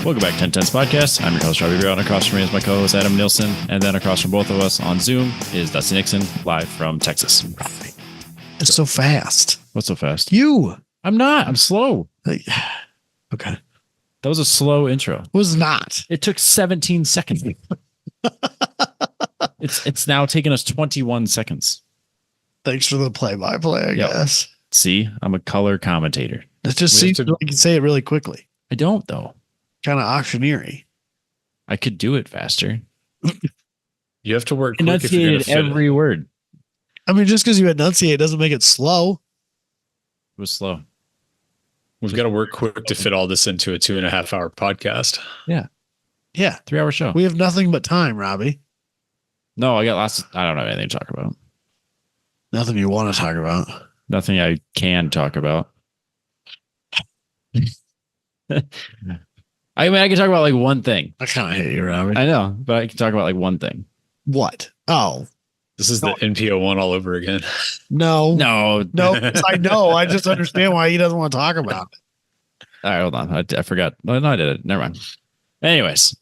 Welcome back to 1010's Podcast. I'm your host, Robbie Brown. Across from me is my co-host, Adam Nielsen. And then across from both of us on Zoom is Dusty Nixon, live from Texas. It's so fast. What's so fast? You. I'm not. I'm slow. Okay. That was a slow intro. Was not. It took 17 seconds. It's now taken us 21 seconds. Thanks for the play-by-play, I guess. See, I'm a color commentator. It just seems like you can say it really quickly. I don't, though. Kind of auctioneering. I could do it faster. You have to work quick Enunciated every word. I mean, just because you enunciate doesn't make it slow. It was slow. We've got to work quick to fit all this into a 2.5 hour podcast. Yeah. Yeah. 3-hour show. We have nothing but time, Robbie. No, I got I don't have anything to talk about. Nothing you want to talk about. Nothing I can talk about. I mean, I can talk about like one thing. I kind of hate you, Robbie. I know, but I can talk about like one thing. What? Oh. This is the NPO one all over again. No. No. I know. I just understand why he doesn't want to talk about it. All right, hold on. I forgot. No, I did it. Never mind. Anyways.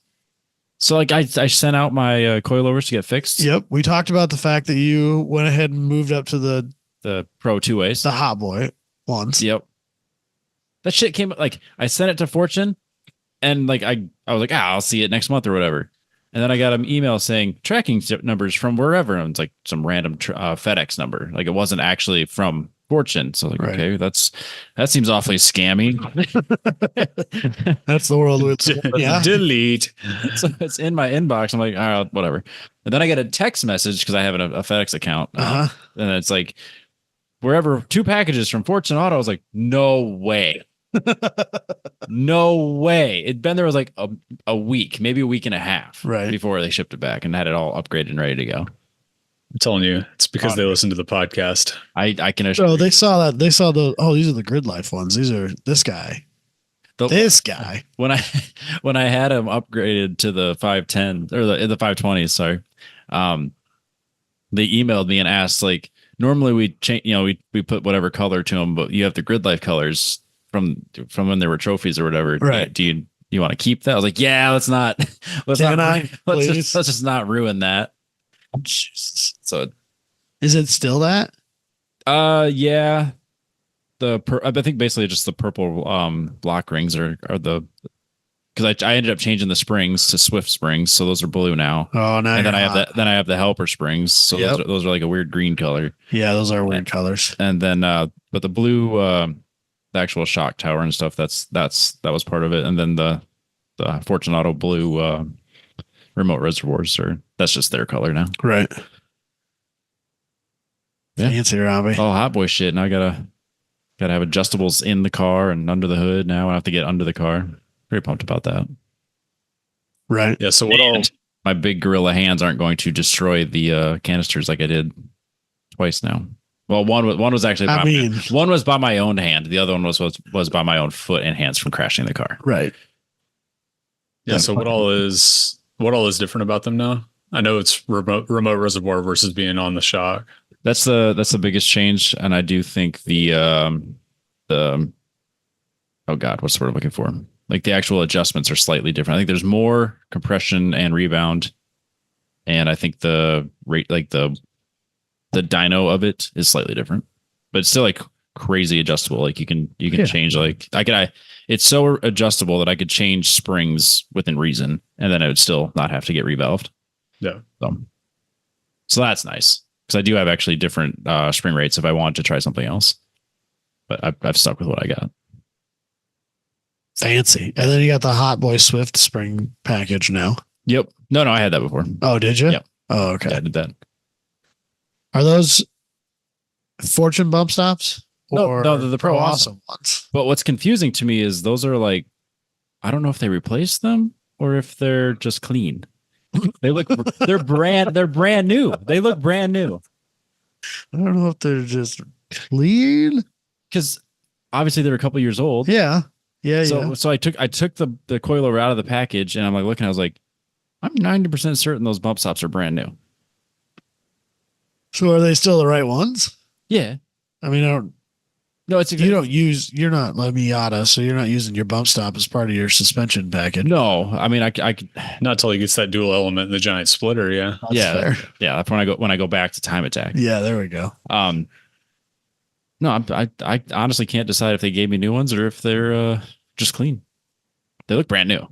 So like I sent out my coilovers to get fixed. Yep. We talked about the fact that you went ahead and moved up to the Pro 2-ways. The Hot Boy ones. Yep. That shit came like I sent it to Fortune and like I was like, I'll see it next month or whatever. And then I got an email saying tracking numbers from wherever. And it's like some random FedEx number. Like it wasn't actually from Fortune. So like, okay, that seems awfully scammy. That's the world. Yeah. Delete. So it's in my inbox. I'm like, all right, whatever. And then I get a text message because I have a FedEx account. And it's like, wherever 2 packages from Fortune Auto. I was like, no way. No way. It'd been there was like a week, maybe a week and a half before they shipped it back and had it all upgraded and ready to go. I'm telling you, it's because they listen to the podcast. I can assure you. They saw that. They saw these are the Grid Life ones. These are this guy. This guy. When I had him upgraded to the 510 or the 520s, sorry. They emailed me and asked like, normally we change, we put whatever color to them, but you have the Grid Life colors from when there were trophies or whatever. Right. Do you want to keep that? I was like, yeah, let's just not ruin that. Jesus. So is it still that? Yeah. I think basically just the purple block rings are the because I ended up changing the springs to Swift springs, so those are blue now. Oh, now and then I have the helper springs, so those are like a weird green color. Yeah, those are weird colors. And then but the blue the actual shock tower and stuff that was part of it. And then the Fortune Auto blue remote reservoirs that's just their color now. Right. Yeah. Fancy, Robbie. Oh, Hot Boy shit. Now I gotta have adjustables in the car and under the hood. Now I have to get under the car. Very pumped about that. Right. Yeah. So my big gorilla hands aren't going to destroy the canisters like I did twice now. Well, one was actually one was by my own hand. The other one was by my own foot and hands from crashing the car. Right. Yeah. So what all is different about them now? I know it's remote reservoir versus being on the shock. That's the biggest change, and I do think the oh god, what's the word I'm looking for? Like the actual adjustments are slightly different. I think there's more compression and rebound, and I think the rate, like the dyno of it, is slightly different, but it's still like crazy adjustable. Like you can change it's so adjustable that I could change springs within reason, and then I would still not have to get revalved. Yeah. So that's nice. Because I do have actually different spring rates if I want to try something else. But I've stuck with what I got. Fancy. And then you got the Hot Boy Swift spring package now. Yep. No, I had that before. Oh, did you? Yep. Oh, okay. Yeah, I did that. Are those Fortune bump stops? No, they're the Pro Awesome ones. But what's confusing to me is those are like, I don't know if they replaced them or if they're just clean. They're brand new. They look brand new. I don't know if they're just clean. Because obviously they're a couple years old. Yeah. So I took the coilover out of the package and I'm like looking, I was like, I'm 90% certain those bump stops are brand new. So are they still the right ones? Yeah. I mean, No, it's you're not a Miata, so you're not using your bump stop as part of your suspension package. No, I mean, I could not until he gets that dual element in the giant splitter. Yeah. That's yeah, fair. yeah. That's when I go back to Time Attack. Yeah, there we go. No, I honestly can't decide if they gave me new ones or if they're just clean. They look brand new.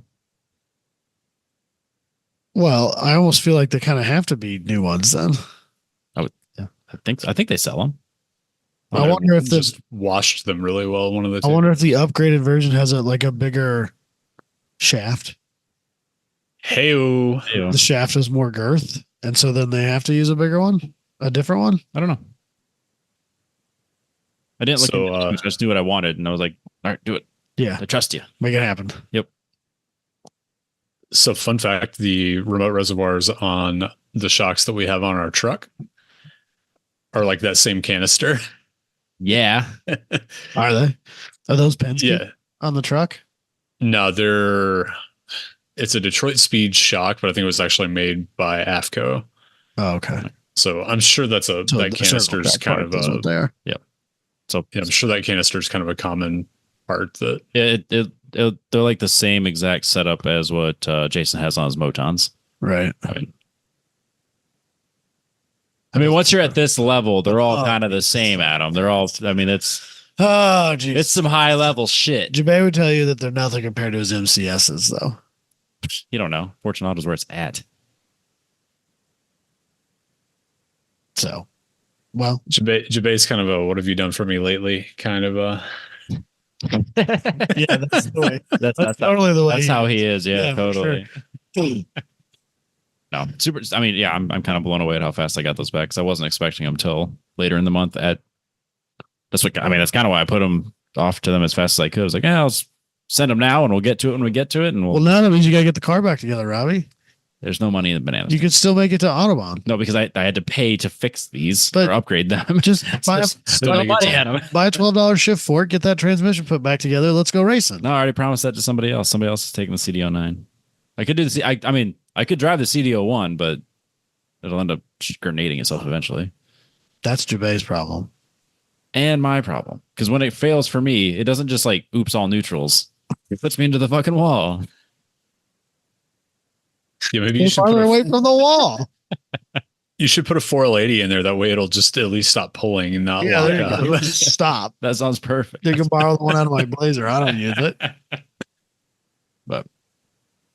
Well, I almost feel like they kind of have to be new ones then. I think they sell them. I wonder if just washed them really well. One of the two. I wonder if the upgraded version has a bigger shaft. Hey-o. The shaft has more girth, and so then they have to use a bigger one, a different one. I don't know. I didn't look. I just knew what I wanted, and I was like, "All right, do it." Yeah, I trust you. Make it happen. Yep. So, fun fact: the remote reservoirs on the shocks that we have on our truck are like that same canister. Yeah. Are they? Are those Penske Yeah. on the truck? No, it's a Detroit Speed shock, but I think it was actually made by AFCO. Oh, okay. So I'm sure that canister's kind of a there. Yep. So yeah, I'm sure that canister's kind of a common part that they're like the same exact setup as what Jason has on his Motons. Right. I mean, once you're at this level, they're all kind of the same, Adam. They're all, I mean, it's some high level shit. Jabay would tell you that they're nothing compared to his MCSs, though. You don't know. Fortunato is where it's at. So, well, Jabay's kind of a "what have you done for me lately" kind of a. Yeah, that's the way. That's totally the way. That's how he is. Yeah, totally. Sure. No, super. I mean, yeah, I'm kind of blown away at how fast I got those back because I wasn't expecting them till later in the month. That's kind of why I put them off to them as fast as I could. I was like, yeah, I'll send them now, and we'll get to it when we get to it. And well, now that means you got to get the car back together, Robbie. There's no money in the bananas. You could still make it to Autobahn. No, because I had to pay to fix these but or upgrade them. Just buy a $12 shift fork, get that transmission put back together. Let's go racing. No, I already promised that to somebody else. Somebody else is taking the CDO9. I could do the. I mean, I could drive the CDO1, but it'll end up grenading itself eventually. That's Jabay's problem. And my problem. Because when it fails for me, it doesn't just like, oops, all neutrals. It puts me into the fucking wall. Yeah, maybe you should farther away from the wall. You should put a 480 in there. That way it'll just at least stop pulling and not lock up. Stop. That sounds perfect. You can borrow the one out of my Blazer. I don't use it. But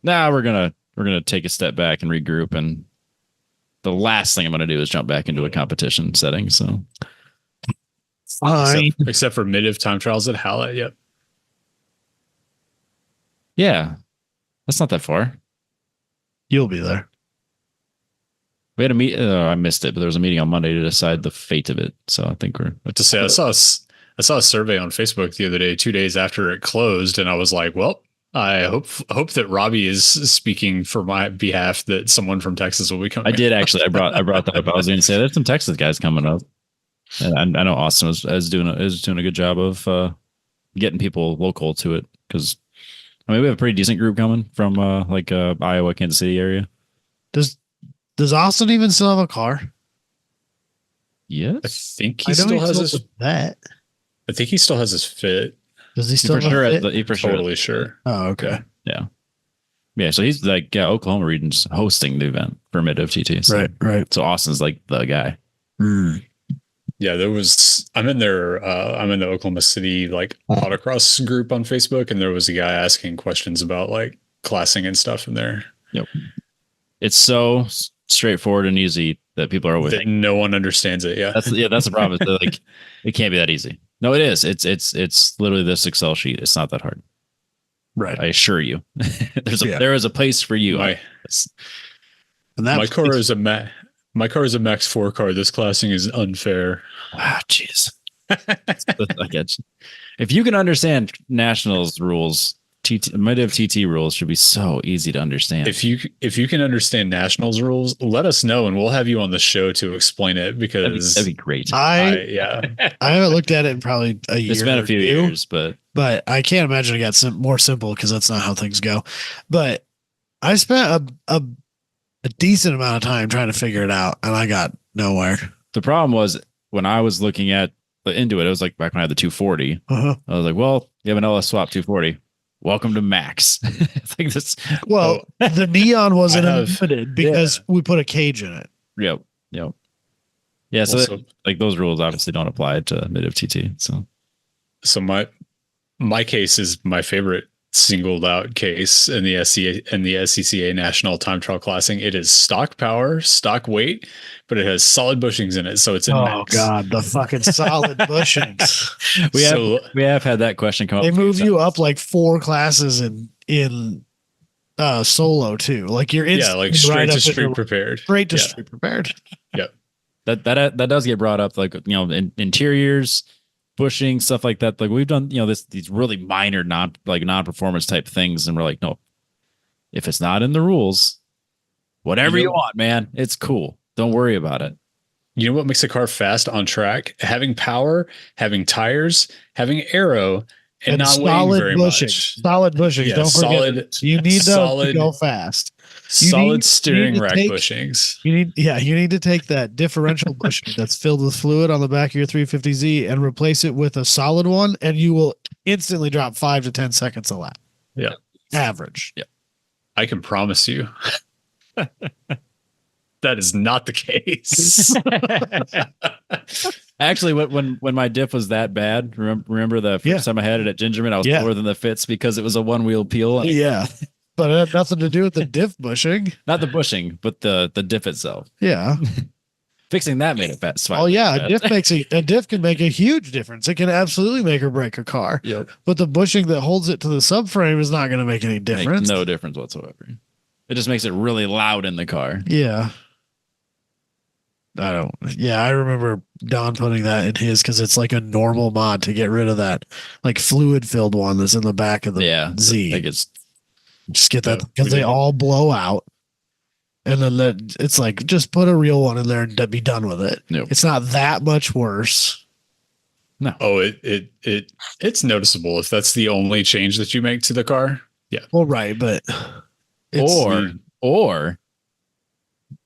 now we're gonna take a step back and regroup, and the last thing I'm gonna do is jump back into a competition setting. So fine. Except for mid-if time trials at Hallett. Yep. Yeah. That's not that far. You'll be there. We had a meet. I missed it, but there was a meeting on Monday to decide the fate of it. So I think we're. What to say? I saw a survey on Facebook the other day, 2 days after it closed, and I was like, "Well, I hope that Robbie is speaking for my behalf. That someone from Texas will be coming." I did actually. I brought that up. I was going to say there's some Texas guys coming up, and I know Austin is doing a good job of getting people local to it because. I mean, we have a pretty decent group coming from Iowa, Kansas City area. Does Austin even still have a car? Yes, I think he still has his that. I think he still has his fit. Does he still? Totally sure. Oh, okay. Yeah. So he's like Oklahoma region's hosting the event for mid-if TT. So, right. So Austin's like the guy. Yeah, I'm in the Oklahoma City like autocross group on Facebook, and there was a guy asking questions about like classing and stuff in there. Yep. It's so straightforward and easy that people are that no one understands it. Yeah. That's the problem. Like it can't be that easy. No, it is. It's literally this Excel sheet. It's not that hard. Right. I assure you. There is a place for you. My car is a Max 4 car. This classing is unfair. Ah, jeez. If you can understand nationals rules, mid-if TT rules should be so easy to understand. If you can understand nationals rules, let us know and we'll have you on the show to explain it because that'd be great. I haven't looked at it in probably a year. It's been a few years, but I can't imagine it got more simple because that's not how things go. But I spent a decent amount of time trying to figure it out, and I got nowhere. The problem was when I was looking at into it. It was like back when I had the 240. Uh-huh. I was like, well, you have an LS swap 240. Welcome to Max. It's like this. Well, the neon wasn't I have- unlimited because we put a cage in it. Yep. Yeah. So Also- like those rules obviously don't apply to mid FTT. So my case is my favorite singled out case in the SCCA National Time Trial Classing. It is stock power, stock weight, but it has solid bushings in it, so it's in max. God, the fucking solid bushings. we have had that question come up. They move you up like 4 classes in solo too. Like you're like straight to street prepared. Straight to street prepared. That does get brought up, like, interiors, bushing, stuff like that. Like we've done, these really minor non-performance type things, and we're like, no, if it's not in the rules, whatever you want, man, it's cool. Don't worry about it. You know what makes a car fast on track? Having power, having tires, having aero, and not weighing very much. Solid bushings. Yeah, Don't forget it. You need those to go fast. Solid steering rack bushings. You need to take that differential bushing that's filled with fluid on the back of your 350Z and replace it with a solid one, and you will instantly drop 5 to 10 seconds a lap. Yeah. Average. Yeah. I can promise you that is not the case. Actually, when my diff was that bad, remember the first time I had it at Gingerman, I was lower than the Fitz because it was a one-wheel peel. Yeah. But it had nothing to do with the diff bushing. Not the bushing, but the diff itself. Yeah. Fixing that made it fast. Oh yeah, a diff can make a huge difference. It can absolutely make or break a car. Yep. But the bushing that holds it to the subframe is not going to make any difference. Makes no difference whatsoever. It just makes it really loud in the car. Yeah. I remember Don putting that in his because it's like a normal mod to get rid of that like fluid filled one that's in the back of the Z. I think it's just get that because they all blow out. And then it's like, just put a real one in there and be done with it. Nope. It's not that much worse. No. Oh, it's noticeable if that's the only change that you make to the car. Yeah. Well, right, but or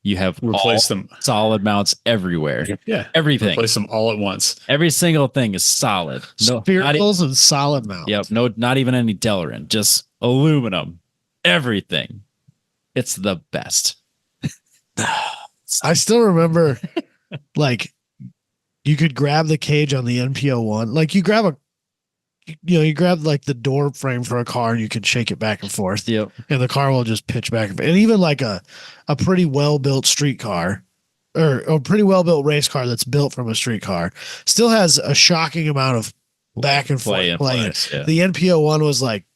you have replace them solid mounts everywhere. Yeah. Everything. Replace them all at once. Every single thing is solid. No spirals and solid mounts. Yep. No, not even any Delrin, just aluminum. Everything. It's the best. I still remember, like, you could grab the cage on the NPO one. Like, you grab like the door frame for a car and you can shake it back and forth. Yep. And the car will just pitch back. And even like a pretty well built street car or a pretty well built race car that's built from a street car still has a shocking amount of back and forth playing. Yeah. The NPO one was like,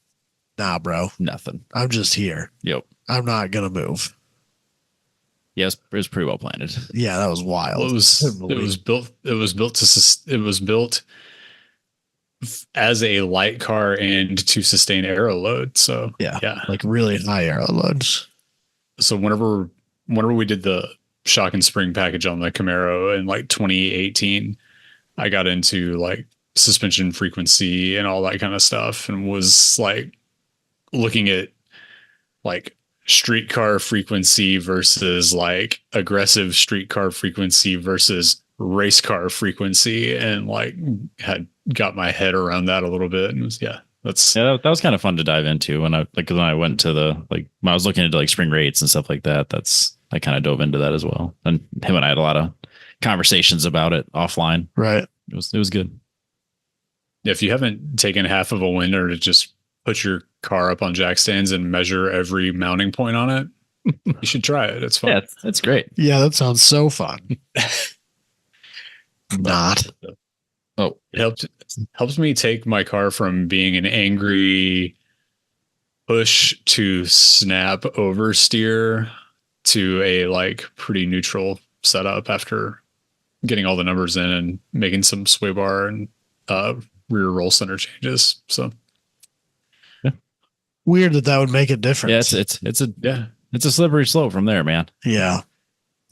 nah, bro, Nothing. I'm just here. Yep. I'm not going to move. Yeah, it was pretty well planted. Yeah, that was wild. Well, it was built as a light car and to sustain aero load. So yeah, like really high aero loads. So whenever we did the shock and spring package on the Camaro in like 2018, I got into like suspension frequency and all that kind of stuff, and was like looking at like street car frequency versus like aggressive street car frequency versus race car frequency, and like had got my head around that a little bit. And that was kind of fun to dive into when I went to when I was looking into like spring rates and stuff like that. I kind of dove into that as well. And him and I had a lot of conversations about it offline. Right. It was good. If you haven't taken half of a winter to just put your car up on jack stands and measure every mounting point on it, you should try it. It's fun. Yeah, that's great. Yeah, that sounds so fun. Not. Oh, it helps me take my car from being an angry push to snap oversteer to a like pretty neutral setup after getting all the numbers in and making some sway bar and rear roll center changes. So weird that would make a difference. Yeah, it's a slippery slope from there, man. Yeah,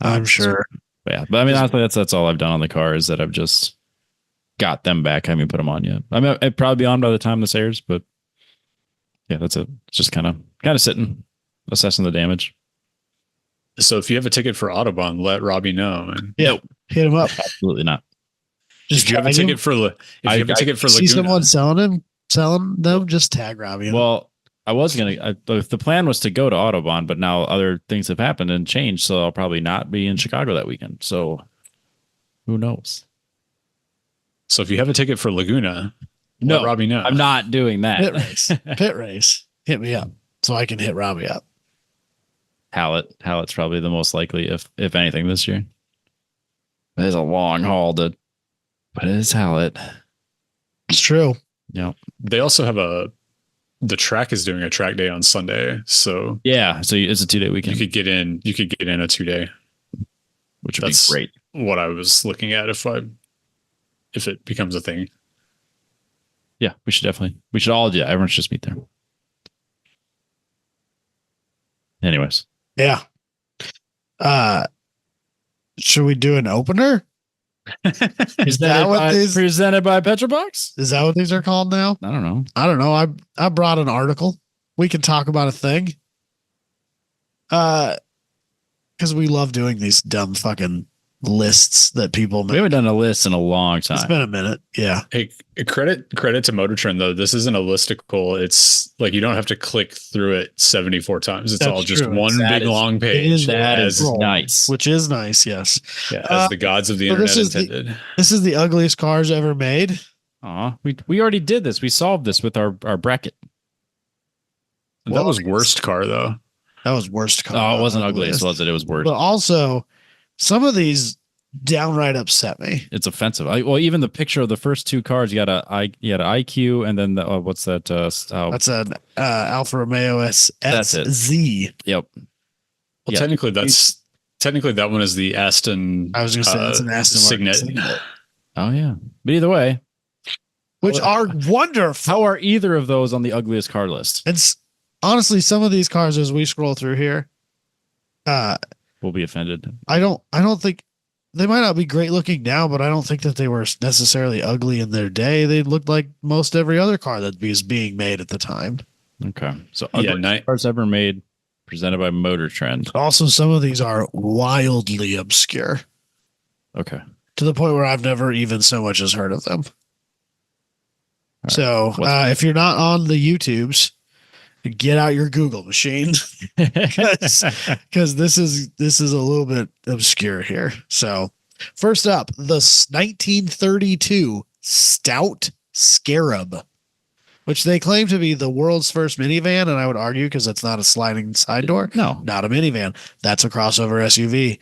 I'm sure. Yeah, but I mean, honestly, that's all I've done on the car is that I've just got them back. I haven't put them on yet. I mean, I'd probably be on by the time this airs, but yeah, that's it. It's just kind of sitting, assessing the damage. So if you have a ticket for Autobahn, let Robbie know. Yeah, hit him up. Absolutely not. Just if you have a tag him. ticket for if you have a ticket for See Laguna, someone selling them, just tag Robbie. Well, I was the plan was to go to Autobahn, but now other things have happened and changed, so I'll probably not be in Chicago that weekend. So who knows? so if you have a ticket for Laguna, No, let Robbie know. I'm not doing that. Pit race. Hit me up so I can hit Robbie up. Hallett's probably the most likely, if anything, this year. It is a long haul but it is Hallett. It's true. Yeah. They also have the track is doing a track day on Sunday, so Yeah. So it's a 2-day you weekend, could get in a 2-day. which would That's be great. what I was looking at if it becomes a thing. Yeah, we should all do that. Everyone should just meet there. Anyways. Yeah. Should we do an opener? Is that what these presented by Petrobox? is that what these are called now? I don't know. I don't know. I brought an article. We can talk about a thing. Because we love doing these dumb fucking lists that people We make. haven't done a list in a long It's time. been a minute. Yeah. Hey, credit to Motortrend though. This isn't a listicle. It's like you don't have to click through it 74 times. It's That's all just true. one That big is- long It page. is That as, is nice. Which is nice. Yes. yeah, as the gods of the so this internet is intended. This is the ugliest cars ever made. We already did this. We solved this with our bracket. That was worst car though. That was worst car. Oh, it wasn't ugliest. ugliest, was it? It was worse. But also, some of these downright upset me. It's offensive. Well, even the picture of the first two cars, you had an IQ, and then what's that? That's an Alfa Romeo That's it. SZ. Yep. Well, Yeah. technically that one is the Aston. I was going to say that's an Aston Martin Signet. Oh yeah. But either way, which are wonderful. how are either of those on the ugliest car list? And honestly, some of these cars, as we scroll through here, We'll be offended. I don't think they might not be great looking now, but I don't think that they were necessarily ugly in their day. They looked like most every other car that was being made at the time. Okay. So Yeah, ugliest cars ever made, presented by Motortrend. Also, some of these are wildly obscure Okay. to the point where I've never even so much as heard of them. right. So if you're not on the YouTubes, get out your Google machine because this is a little bit obscure here. So first up, the 1932 Stout Scarab, which they claim to be the world's first minivan, and I would argue because it's not a sliding side door, No. not a minivan. That's a crossover SUV.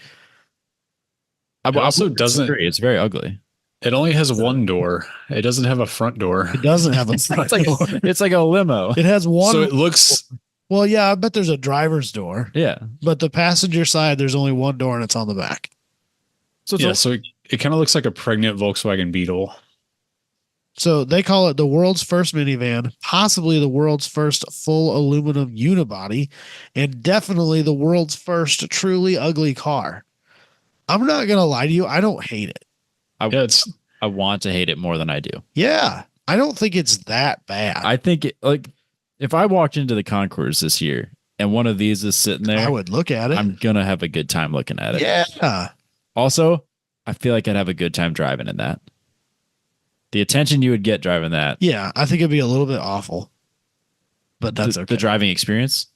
I It also wouldn't doesn't- disagree. It's very ugly. It only has one door. It doesn't have a front door. It doesn't have a front door. It's like a limo. It has one. So it looks Well, yeah, I bet there's a driver's door, Yeah. but the passenger side, there's only one door and it's on the back. So it's yeah, so it kind of looks like a pregnant Volkswagen Beetle. So they call it the world's first minivan, possibly the world's first full aluminum unibody, and definitely the world's first truly ugly car. I'm not going to lie to you. I don't hate it. I want to hate it more than I do. Yeah. I don't think it's that bad. I think if I walked into the concourse this year and one of these is sitting there, I would look at it. I'm gonna have a good time looking at it. Yeah. Also, I feel like I'd have a good time driving in that. The attention you would get driving that. Yeah. I think it'd be a little bit awful, but that's the okay. driving experience.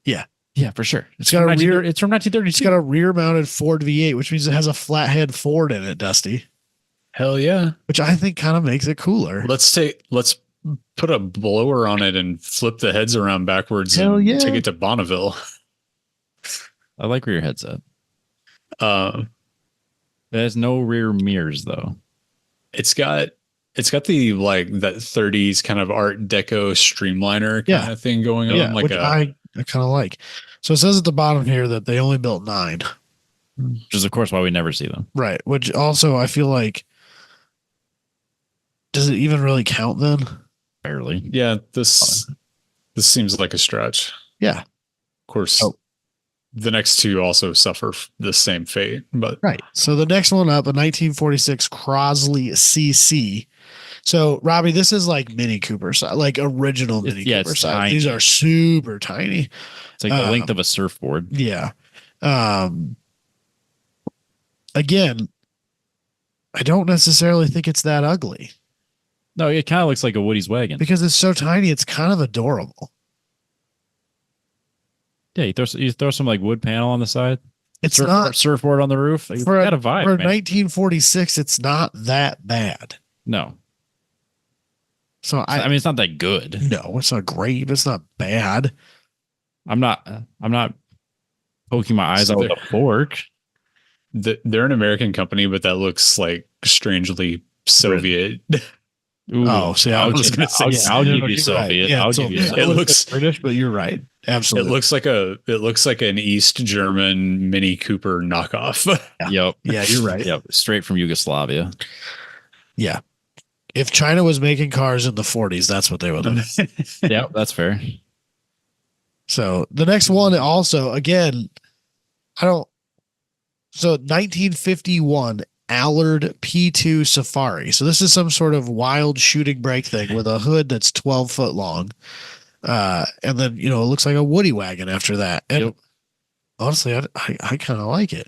Yeah. Yeah, for sure. It's got a rear- It's from 1932. It's got a rear mounted Ford V8, which means it has a flathead Ford in it, Dusty, Hell yeah. which I think kind of makes it cooler. Let's put a blower on it and flip the heads around backwards Hell and yeah. take it to Bonneville. I like rear headset. Uh, It has no rear mirrors though. it's got the like that 30s kind of Art Deco streamliner kind Yeah. of thing going on. Yeah, like which I kind of like. So it says at the bottom here that they only built 9. Which is of course why we never see them. Right. Which also I feel like, does it even really count then? Barely. yeah, this seems like a stretch. Yeah. Of course, Oh. the next two also suffer the same fate, but Right. So the next one up, a 1946 Crosley CC. So Robbie, this is like Mini Cooper size, like original Mini Yeah, Cooper it's size. tiny. These are super tiny. It's like the length of a surfboard. Yeah. Again, I don't necessarily think it's that ugly No, it kind of looks like a Woody's wagon. because it's so tiny. It's kind of adorable. Yeah, you throw some like wood panel on the side. It's not surfboard on the roof. It's for got a vibe, for man. 1946. It's not that bad. No, So I mean it's not that good. no, it's not great, but it's not bad. I'm not poking my eyes So out with a fork. They're an American company, but that looks like strangely Soviet. Ooh, Oh, see, I was gonna say, I'll give you're you Soviet. right. Yeah, I'll so give you. It looks British, but you're right. It Absolutely. looks like an East German Mini Cooper knockoff. Yep. Yeah, you're right. Yep. Straight from Yugoslavia. Yeah. If China was making cars in the 40s, that's what they would have. Yep, that's fair. So the next one also, again, so 1951 Allard P2 Safari. So this is some sort of wild shooting brake thing with a hood that's 12 foot long. And then, it looks like a Woody wagon after that. And Yep. honestly, I kind of like it.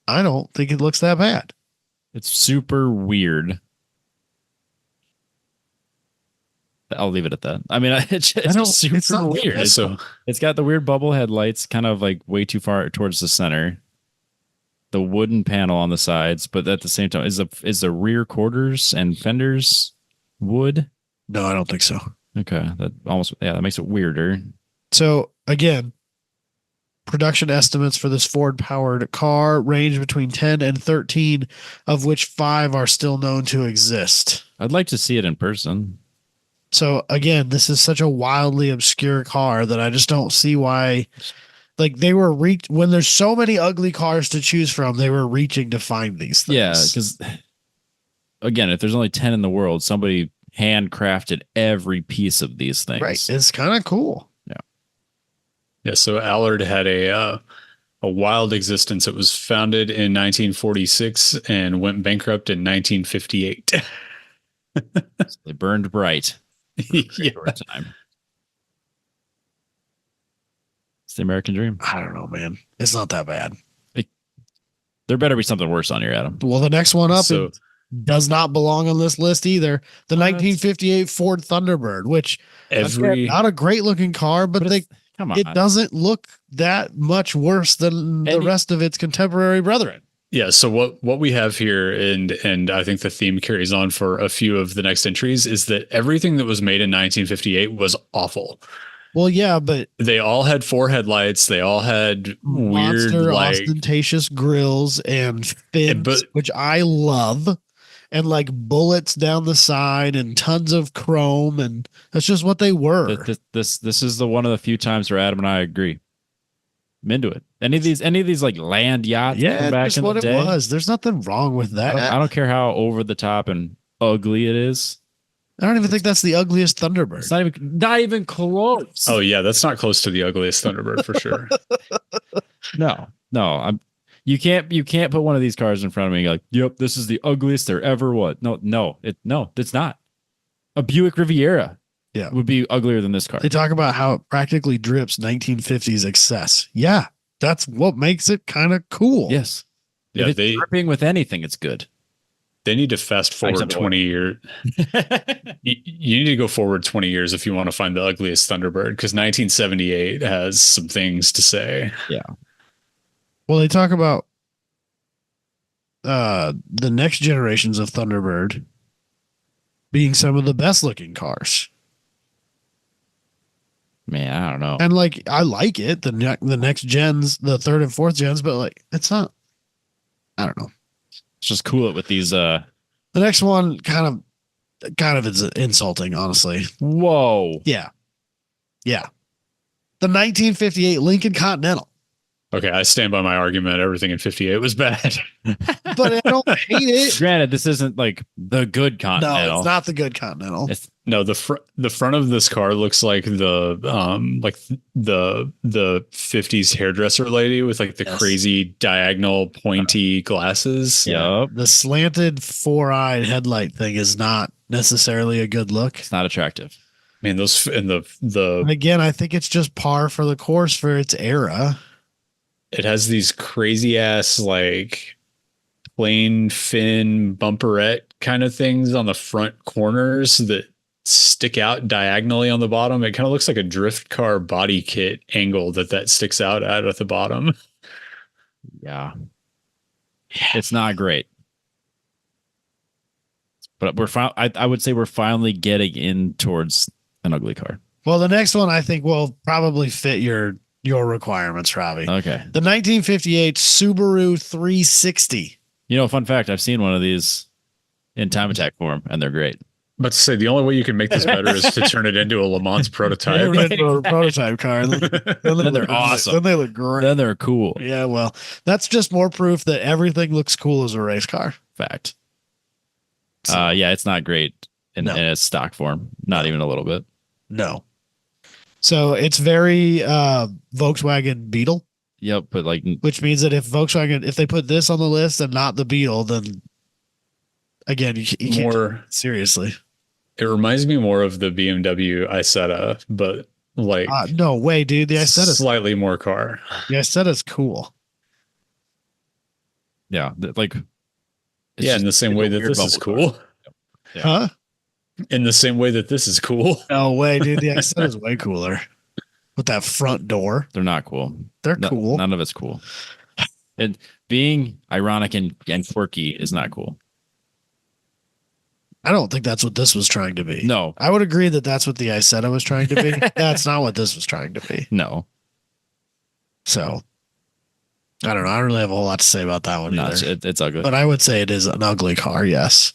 I don't think it looks that bad. It's super weird. I'll leave it at that. I mean, it's just super it's not weird. bad. So It's got the weird bubble headlights, kind of like way too far towards the center. The wooden panel on the sides, but at the same time, is the rear quarters and fenders wood? No, I don't think so. Okay, that makes it weirder. So again, production estimates for this Ford powered car range between 10 and 13, of which 5 are still known to exist. I'd like to see it in person. So again, this is such a wildly obscure car that I just don't see why. Like they were when there's so many ugly cars to choose from, they were reaching to find these things. Yeah, because again, if there's only 10 in the world, somebody handcrafted every piece of these things. Right. It's kind of cool. yeah, so Allard had a wild existence. It was founded in 1946 and went bankrupt in 1958. So they burned bright. Yeah. Short time. It's the American dream. I don't know, man. It's not that bad. There better be something worse on here, Adam. Well, the next one up So does not belong on this list either. The What? 1958 Ford Thunderbird, which every not a great looking car, but Come on. it doesn't look that much worse than the rest of its contemporary brethren. yeah, so what we have here, and I think the theme carries on for a few of the next entries, is that everything that was made in 1958 was awful. Well, yeah, but They all had 4 headlights. They all had weird, monster like ostentatious grills and fins, but- which I love, and like bullets down the side and tons of chrome, and that's just what they were. This is the one of the few times where Adam and I agree. I'm into it. Any of these like land yachts Yeah, from back that's in the what it day. was. There's nothing wrong with that. I don't care how over the top and ugly it is. I don't even think that's the ugliest Thunderbird. It's not even close. oh yeah, that's not close to the ugliest Thunderbird for sure. No. You can't put one of these cars in front of me and go like, yep, this is the ugliest there ever was. No, it's not. A Buick Riviera would be uglier than this car. They talk about how it practically drips 1950s excess. Yeah, that's what makes it kind of cool. Yes. Yeah, If it's dripping with anything, it's good. they need to fast forward Except 20 years. You need to go forward 20 years if you want to find the ugliest Thunderbird, because 1978 has some things to say. Well, they talk about the next generations of Thunderbird being some of the best looking cars. Man, I don't know. And like, I like it. The next gens, the 3rd and 4th gens, but like, it's not, I don't know. Let's just cool it with these. The next one kind of is insulting, honestly. Whoa. Yeah. Yeah. The 1958 Lincoln Continental. Okay, I stand by my argument. Everything in 58 was bad. But I don't hate it. Granted, this isn't like the good Continental. No, it's not the good Continental. No, the front of this car looks like the 50s hairdresser lady with like the crazy diagonal pointy glasses. Yep. The slanted 4-eyed headlight thing is not necessarily a good look. It's not attractive. Man, those and And the again, I think it's just par for the course for its era. it has these crazy ass like plain fin bumperette kind of things on the front corners that stick out diagonally on the bottom. It kind of looks like a drift car body kit angle that sticks out at the bottom. Yeah. It's not great. But I would say we're finally getting in towards an ugly car. Well, the next one I think will probably fit your requirements, Robbie. Okay. The 1958 Subaru 360. You know, fun fact, I've seen one of these in time attack form, and they're great. But to say the only way you can make this better is to turn it into a Le Mans prototype. A prototype car. Then They're awesome. Then they look great. Then they're cool. Yeah, well, that's just more proof that everything looks cool as a race car. Fact. So, Yeah, it's not great in its stock form. Not even a little bit. no. So it's very Volkswagen Beetle, Yep, but like which means that if they put this on the list and not the Beetle, then again, you can't More seriously. It reminds me more of the BMW Isetta, but like no way, dude. The Isetta slightly more car. The Iseta's cool. yeah, like Yeah, in the same way that this is cool. Yeah. Huh? In the same way that this is cool. No way, dude. The Iseta's way cooler. With that front door. They're not cool. They're cool. None of it's cool. And being ironic and quirky is not cool. I don't think that's what this was trying to be. No. I would agree that that's what the Isetta was trying to be. That's not what this was trying to be. No. So, I don't know. I don't really have a whole lot to say about that one No, either. it's ugly. But I would say it is an ugly car, yes.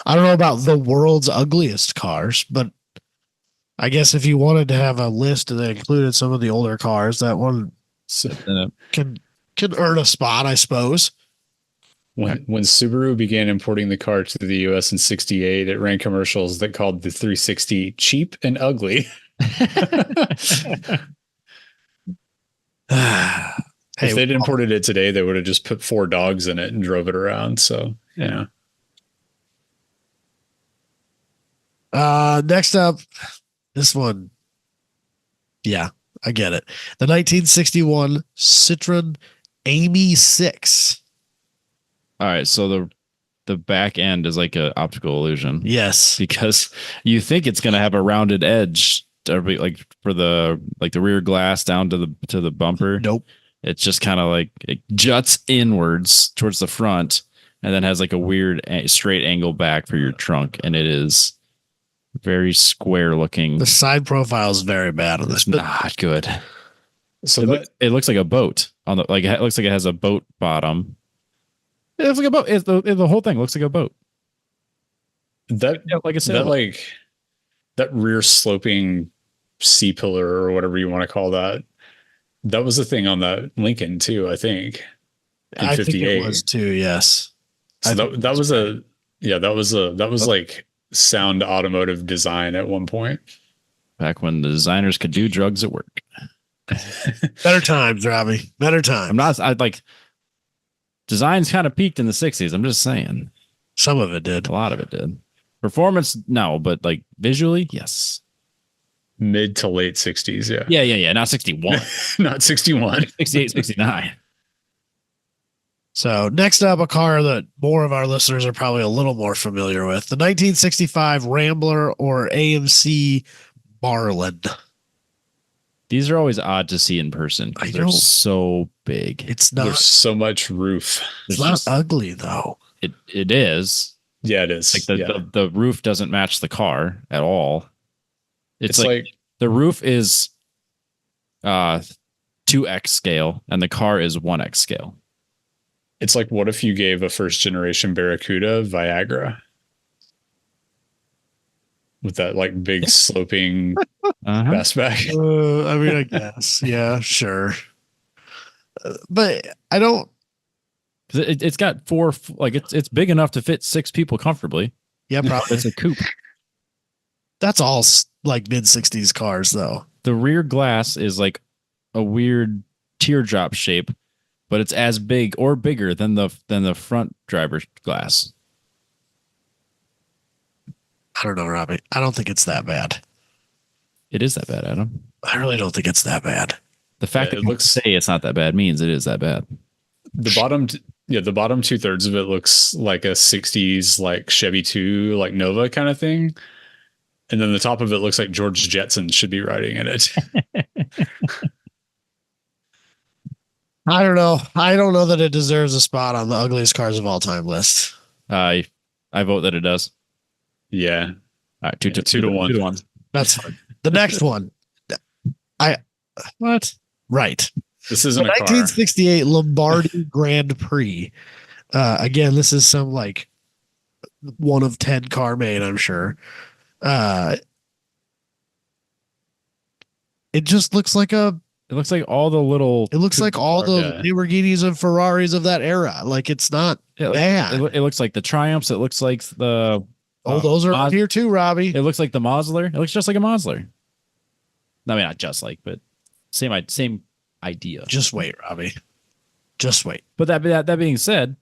I don't know about the world's ugliest cars, but I guess if you wanted to have a list that included some of the older cars, that one can earn a spot, I suppose. When Subaru began importing the car to the US in 68, it ran commercials that called the 360 cheap and ugly. If they'd imported it today, they would have just put 4 dogs in it and drove it around. So, yeah. Next up, this one. Yeah, I get it. The 1961 Citroen Amy 6. All right, so the back end is like an optical illusion. Yes, because you think it's going to have a rounded edge, like for the rear glass down to the bumper. Nope. It's just kind of like it juts inwards towards the front, and then has like a weird straight angle back for your trunk, and it is very square looking. The side profile is very bad on this. It's not good. So it looks like a boat on the it looks like it has a boat bottom. It looks like a boat. The whole thing looks like a boat. That like I said, that rear sloping C pillar or whatever you want to call that. That was the thing on that Lincoln too, I think. I think it was too. Yes. So that was like sound automotive design at one point. Back when the designers could do drugs at work. Better times, Robbie. Better times. Design's kind of peaked in the 60s. I'm just saying. Some of it did. A lot of it did. Performance, no, but like visually, yes. Mid to late 60s, yeah. Yeah. Not 61. Not 61. 68, 69. So next up, a car that more of our listeners are probably a little more familiar with. The 1965 Rambler or AMC Marlin. These are always odd to see in person. They're so big. It's not. There's so much roof. It's not ugly, though. It is. Yeah, it is. Like the roof doesn't match the car at all. It's like the roof is 2x scale and the car is 1x scale. It's like, what if you gave a first generation Barracuda Viagra? With that like big sloping fastback. I mean, I guess. Yeah, sure. But I don't. It's got 4, like it's big enough to fit 6 people comfortably. Yeah, probably. It's a coupe. That's all like mid 60s cars, though. The rear glass is like a weird teardrop shape, but it's as big or bigger than the front driver's glass. I don't know, Robbie. I don't think it's that bad. It is that bad, Adam. I really don't think it's that bad. The fact that it looks say it's not that bad means it is that bad. The bottom Yeah, the bottom 2/3 of it looks like a 60s like Chevy 2 like Nova kind of thing. And then the top of it looks like George Jetson should be riding in it. I don't know. I don't know that it deserves a spot on the ugliest cars of all time list. I vote that it does. Yeah. All right, 2 to 2-1. 2-1. That's fine. The next one. What? Right. This The isn't a car. 1968 Lombardi Grand Prix. Again, this is some like one of 10 car made, I'm sure. It just looks like It looks like all the little. it looks like all the Lamborghinis and Ferraris of that era. Like it's not bad. It looks like the Triumphs. It looks like the. Those are up here too, Robbie. It looks like the Mosler. It looks just like a Mosler. I mean, not just like, but same idea. Just wait, Robbie. Just wait. But that being said,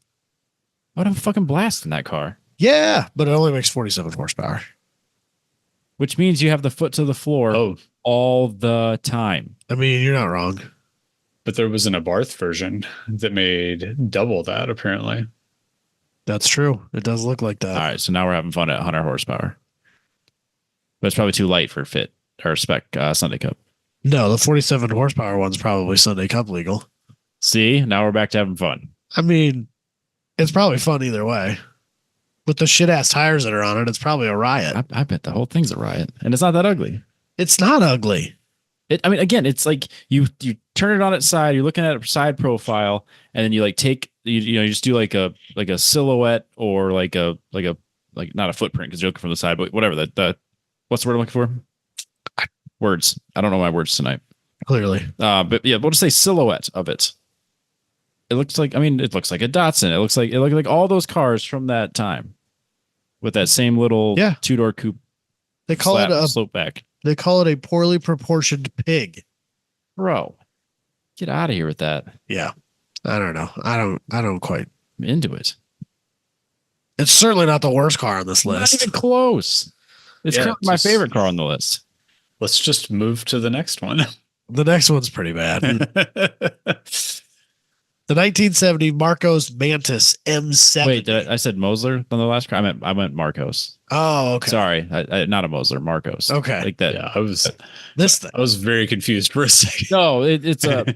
I would have a fucking blast in that car. Yeah, but it only makes 47 horsepower. Which means you have the foot to the floor all the time. I mean, you're not wrong. But there was an Abarth version that made double that, apparently. That's true. It does look like that. All right, so now we're having fun at 100 horsepower. But it's probably too light for fit or spec Sunday Cup. No, the 47 horsepower one's probably Sunday Cup legal. See, now we're back to having fun. I mean, it's probably fun either way. With the shit ass tires that are on it, it's probably a riot. I bet the whole thing's a riot, and it's not that ugly. It's not ugly. I mean, again, it's like you turn it on its side. You're looking at a side profile, and then you like take you just do like a silhouette or like not a footprint because you're looking from the side, but whatever the what's the word I'm looking for? Words. I don't know my words tonight. Clearly. But yeah, we'll just say silhouette of it. It looks like a Datsun. It looks like all those cars from that time with that same little two-door coupe. They call it a slope back. They call it a poorly proportioned pig. Bro, get out of here with that. Yeah. I don't know. I don't quite. I'm into it. It's certainly not the worst car on this list. Not even close. It's my favorite car on the list. Let's just move to the next one. The next one's pretty bad. The 1970 Marcos Mantis M7. Wait, I said Mosler on the last car? I meant Marcos. Oh, okay. Sorry, not a Mosler, Marcos. Okay, like that. Yeah, I was this thing. I was very confused for a second. No, it's that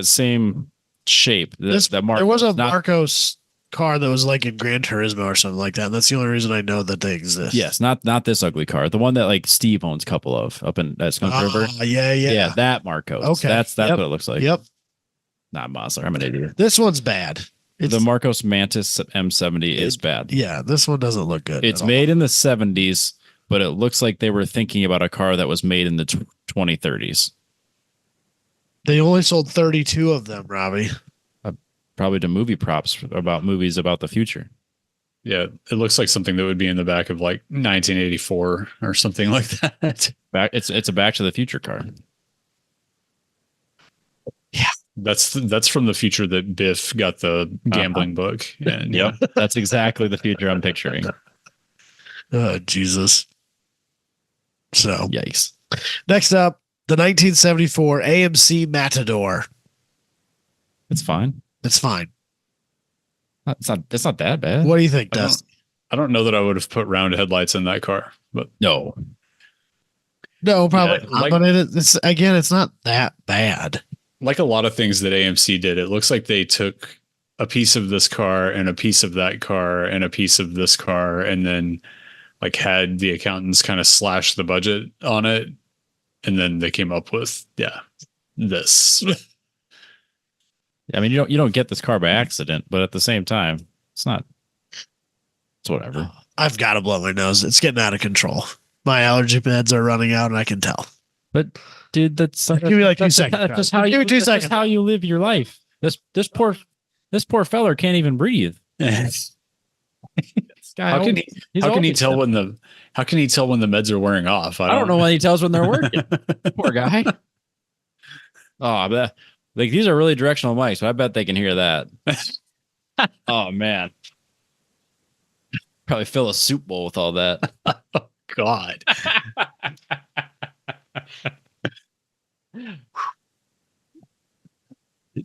same shape. There was a Marcos car that was like in Gran Turismo or something like that. And that's the only reason I know that they exist. Yes, not this ugly car. The one that like Steve owns a couple of up in Skunk River. Yeah, that Marcos. Okay, that's what it looks like. Yep. Not Mosler. I'm an idiot. This one's bad. The Marcos Mantis M70 is bad. Yeah, this one doesn't look good. It's made in the 70s, but it looks like they were thinking about a car that was made in the 2030s. They only sold 32 of them, Robbie. Probably to movie props about movies about the future. Yeah, it looks like something that would be in the back of like 1984 or something like that. It's a Back to the Future car. Yeah, that's from the future that Biff got the gambling book. And yep, that's exactly the future I'm picturing. Oh, Jesus. So, yikes. Next up, the 1974 AMC Matador. It's fine. It's fine. It's not that bad. What do you think, Dustin? I don't know that I would have put round headlights in that car, but no, probably not. But it's not that bad. Like a lot of things that AMC did, it looks like they took a piece of this car and a piece of that car and a piece of this car, and then like had the accountants kind of slash the budget on it, and then they came up with this. I mean, you don't get this car by accident, but at the same time, it's whatever. I've got to blow my nose. It's getting out of control. My allergy meds are running out, and I can tell. But dude, give me like 2 seconds. That's how that's how you live your life. This poor feller can't even breathe. How can he tell when the meds are wearing off? I don't know when he tells when they're working. Poor guy. Oh, I bet. Like these are really directional mics, so I bet they can hear that. Oh man. Probably fill a soup bowl with all that. Oh God.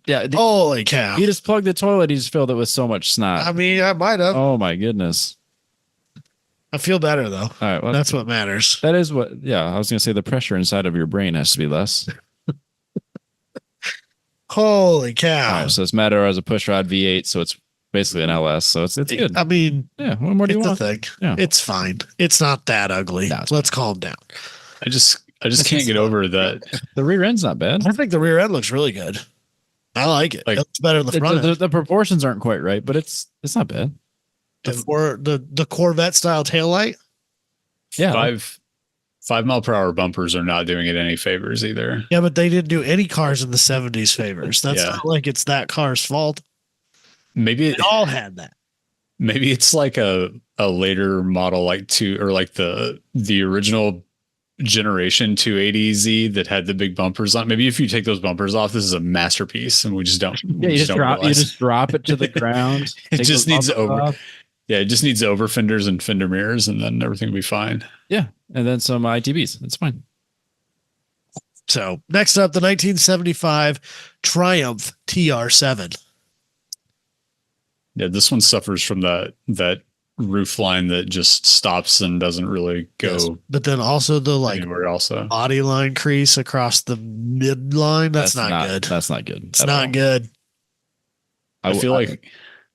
Yeah. Holy cow. He just plugged the toilet. He just filled it with so much snot. I mean, I might have. Oh my goodness. I feel better though. All right. Well, That's what matters. that is what, yeah. I was going to say the pressure inside of your brain has to be less. Holy cow. All right. So it's Matador as a pushrod V8. So it's basically an LS. So it's good. I mean, Yeah. What more do you it's a want? thing. Yeah. It's fine. It's not that ugly. No, it's Let's calm down. I just can't get over that. The rear end's not bad. I think the rear end looks really good. I like it. Like, It looks better than the front end. The proportions aren't quite right, but it's not bad. The Corvette style taillight. Yeah. 5 mile per hour bumpers are not doing it any favors either. Yeah, but they didn't do any cars in the 70s favors. That's Yeah. not like it's that car's fault. Maybe They all had that. maybe it's like a later model, like the original generation 280Z that had the big bumpers on. Maybe if you take those bumpers off, this is a masterpiece, and we just don't. Yeah, you don't you realize. just drop it to the ground. It take just those needs bumpers over. off. Yeah, it just needs over fenders and fender mirrors, and then everything will be fine. Yeah, and then some ITBs. It's fine. So next up, the 1975 Triumph TR7. Yeah, this one suffers from that roof line that just stops and doesn't really go Yes. But then also the anywhere. Also, body line crease across the midline. That's not good. That's not good. It's not good. I feel like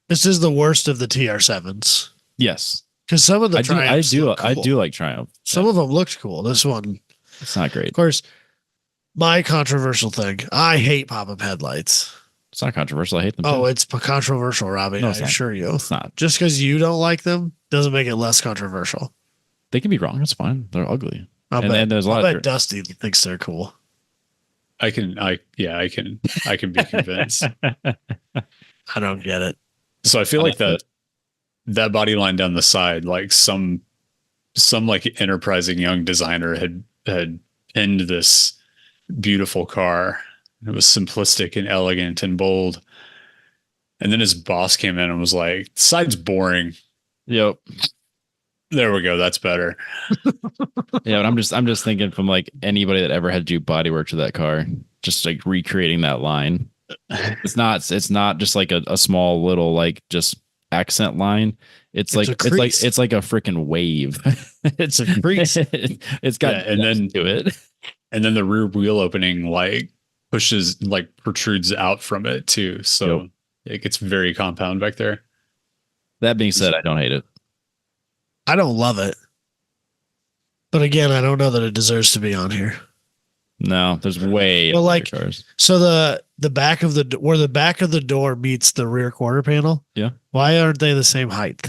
This is the worst of the TR7s. yes. Because some of the I Triumphs do look I cool. do like Triumph. Some of them looked cool. This one, It's not great. of course, my controversial thing. I hate pop-up headlights. It's not controversial. I hate them. Oh, too. it's controversial, Robbie. No, I it's not. assure you. It's not. Just because you don't like them doesn't make it less controversial. They can be wrong. It's fine. They're ugly. I'll And bet, there's a lot I'll of bet Dusty thinks they're cool. I can be convinced. I don't get it. So I feel like that body line down the side, like some like enterprising young designer had pinned this beautiful car. It was simplistic and elegant and bold. And then his boss came in and was like, "Side's boring." Yep. There we go. That's better. Yeah, but I'm just thinking from like anybody that ever had to do body work to that car, just like recreating that line. It's not just like a small little like just accent line. It's like a crease. it's like a freaking wave. It's a crease. It's got Yeah, and then to it. And then the rear wheel opening like protrudes out from it too. So it gets very compound back there. That being said, I don't hate it. I don't love it. But again, I don't know that it deserves to be on here. No, there's way Well, other like, cars. So the back of where the back of the door meets the rear quarter panel. Yeah. Why aren't they the same height?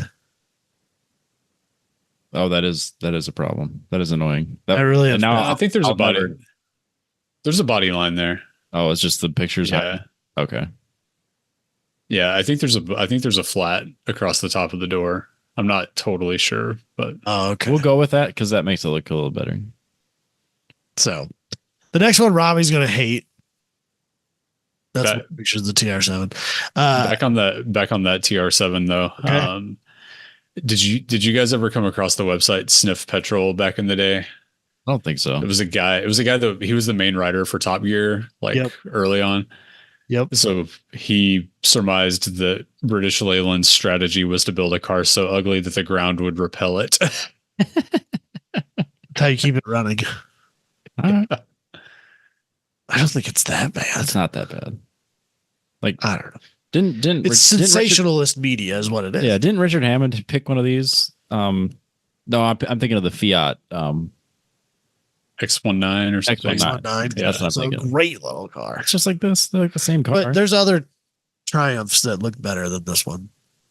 Oh, that is a problem. That is annoying. That, I really have and now I think there's I'll a body. never- There's a body line there. Oh, it's just the pictures. Yeah. Okay. Yeah, I think there's a flat across the top of the door. I'm not totally sure, but Oh, okay. We'll go with that because that makes it look a little better. So the next one Robbie's gonna hate. That's That- what pictures of the TR7. back on that TR7 though. Okay. Did you guys ever come across the website Sniff Petrol back in the day? I don't think so. It was a guy that he was the main writer for Top Gear, like Yep. early on. Yep. So he surmised that British Leyland's strategy was to build a car so ugly that the ground would repel it. That's how you keep it running. All right. I don't think it's that bad. That's not that bad. Like I don't know. didn't It's didn't sensationalist media is what it is. Yeah, didn't Richard Hammond pick one of these? No, I'm thinking of the Fiat. X19 or something. X19. X19. Yeah, that's what It's I'm a thinking. great little car. It's just like this. They're like the same car. But there's other Triumphs that look better than this one.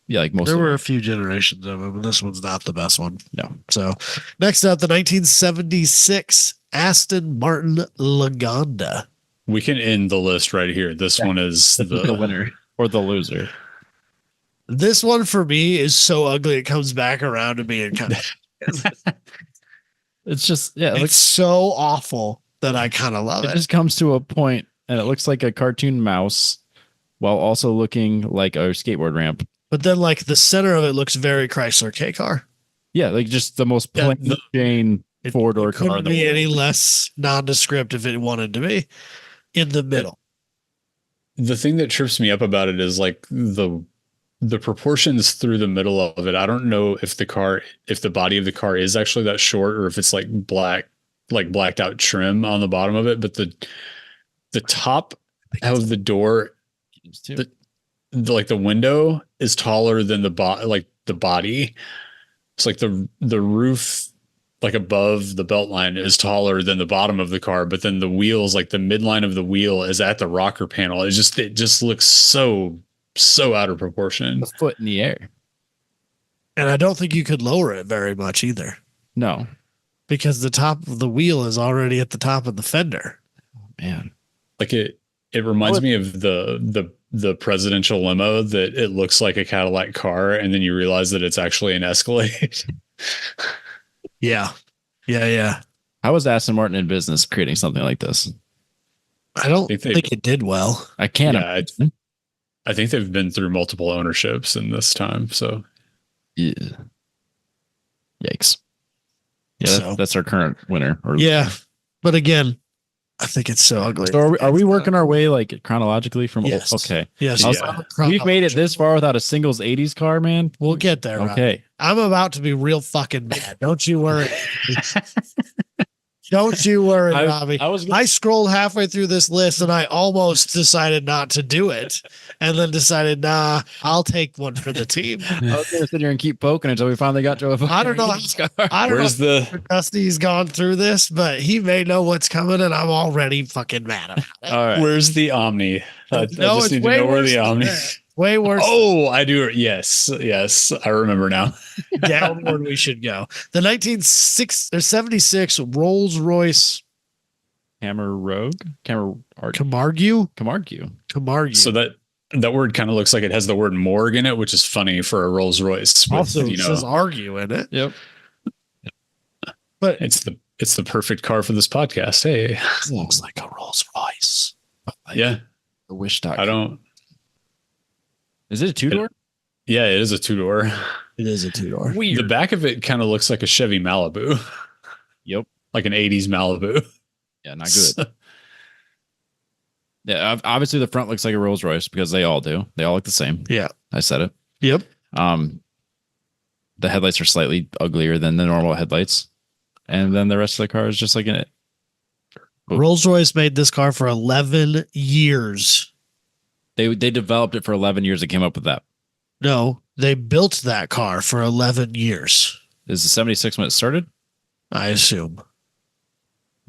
Yeah, like most. There of were them. a few generations of them, and this one's not the best one. No. So next up, the 1976 Aston Martin Lagonda. We can end the list right here. This one is the winner or the loser. This one for me is so ugly it comes back around to being kind of It's just yeah, it it's looks. so awful that I kind of love It it. just comes to a point, and it looks like a cartoon mouse, while also looking like a skateboard ramp. But then like the center of it looks very Chrysler K car. Yeah, like just the most Yeah, plain Jane four door car. Couldn't in the be world. any less nondescript if it wanted to be in the middle. the thing that trips me up about it is like the proportions through the middle of it. I don't know if the body of the car is actually that short or if it's like blacked out trim on the bottom of it, but the top of the door, the window is taller than the body. It's like the roof, like above the belt line, is taller than the bottom of the car, but then the wheels, like the midline of the wheel is at the rocker panel. It just looks so out of proportion. A foot in the air. And I don't think you could lower it very much either, No, because the top of the wheel is already at the top of the fender. man. Like it reminds me of the presidential limo, that it looks like a Cadillac car, and then you realize that it's actually an Escalade. Yeah. How was Aston Martin in business creating something like this? I don't think think it did well. I can't. Yeah, I think they've been through multiple ownerships in this time. So, Yeah. Yikes. Yeah, So- that's our current winner. Yeah. But again, I think it's so ugly. So are we working our way like chronologically from? Yes. Okay. Yes. I was- We've made it this far without a singles 80s car, man. We'll get there. Rob. Okay. I'm about to be real fucking mad. Don't you worry. Don't you worry, Robbie. I scrolled halfway through this list and I almost decided not to do it, and then decided, nah, I'll take one for the team. I was gonna sit here and keep poking until we finally got to a. I don't know. I don't where's know the if Dusty's gone through this, but he may know what's coming, and I'm already fucking mad about it. All right. where's the Omni? I No, just it's need to way know where worse the than Omni. that. Way worse. Oh, I do. Yes, I remember now. Downward we should go. The 1976 Rolls Royce Camargue. So that word kind of looks like it has the word morgue in it, which is funny for a Rolls Royce. Also, it says argue in it. Yep. But it's the perfect car for this podcast. Hey, looks like a Rolls Royce. yeah, The wish stock. I don't. Is it a two-door? Yeah, it is a 2-door. It is a 2-door. Weird. The back of it kind of looks like a Chevy Malibu. Yep. Like an 80s Malibu. Yeah, not good. Yeah, obviously the front looks like a Rolls Royce because they all do. They all look the same. Yeah. I said it. Yep. The headlights are slightly uglier than the normal headlights, and then the rest of the car is just like an. Rolls Royce made this car for 11 years. They developed it for 11 years and came up with that. No, they built that car for 11 years, Is the 76 when it started? I assume.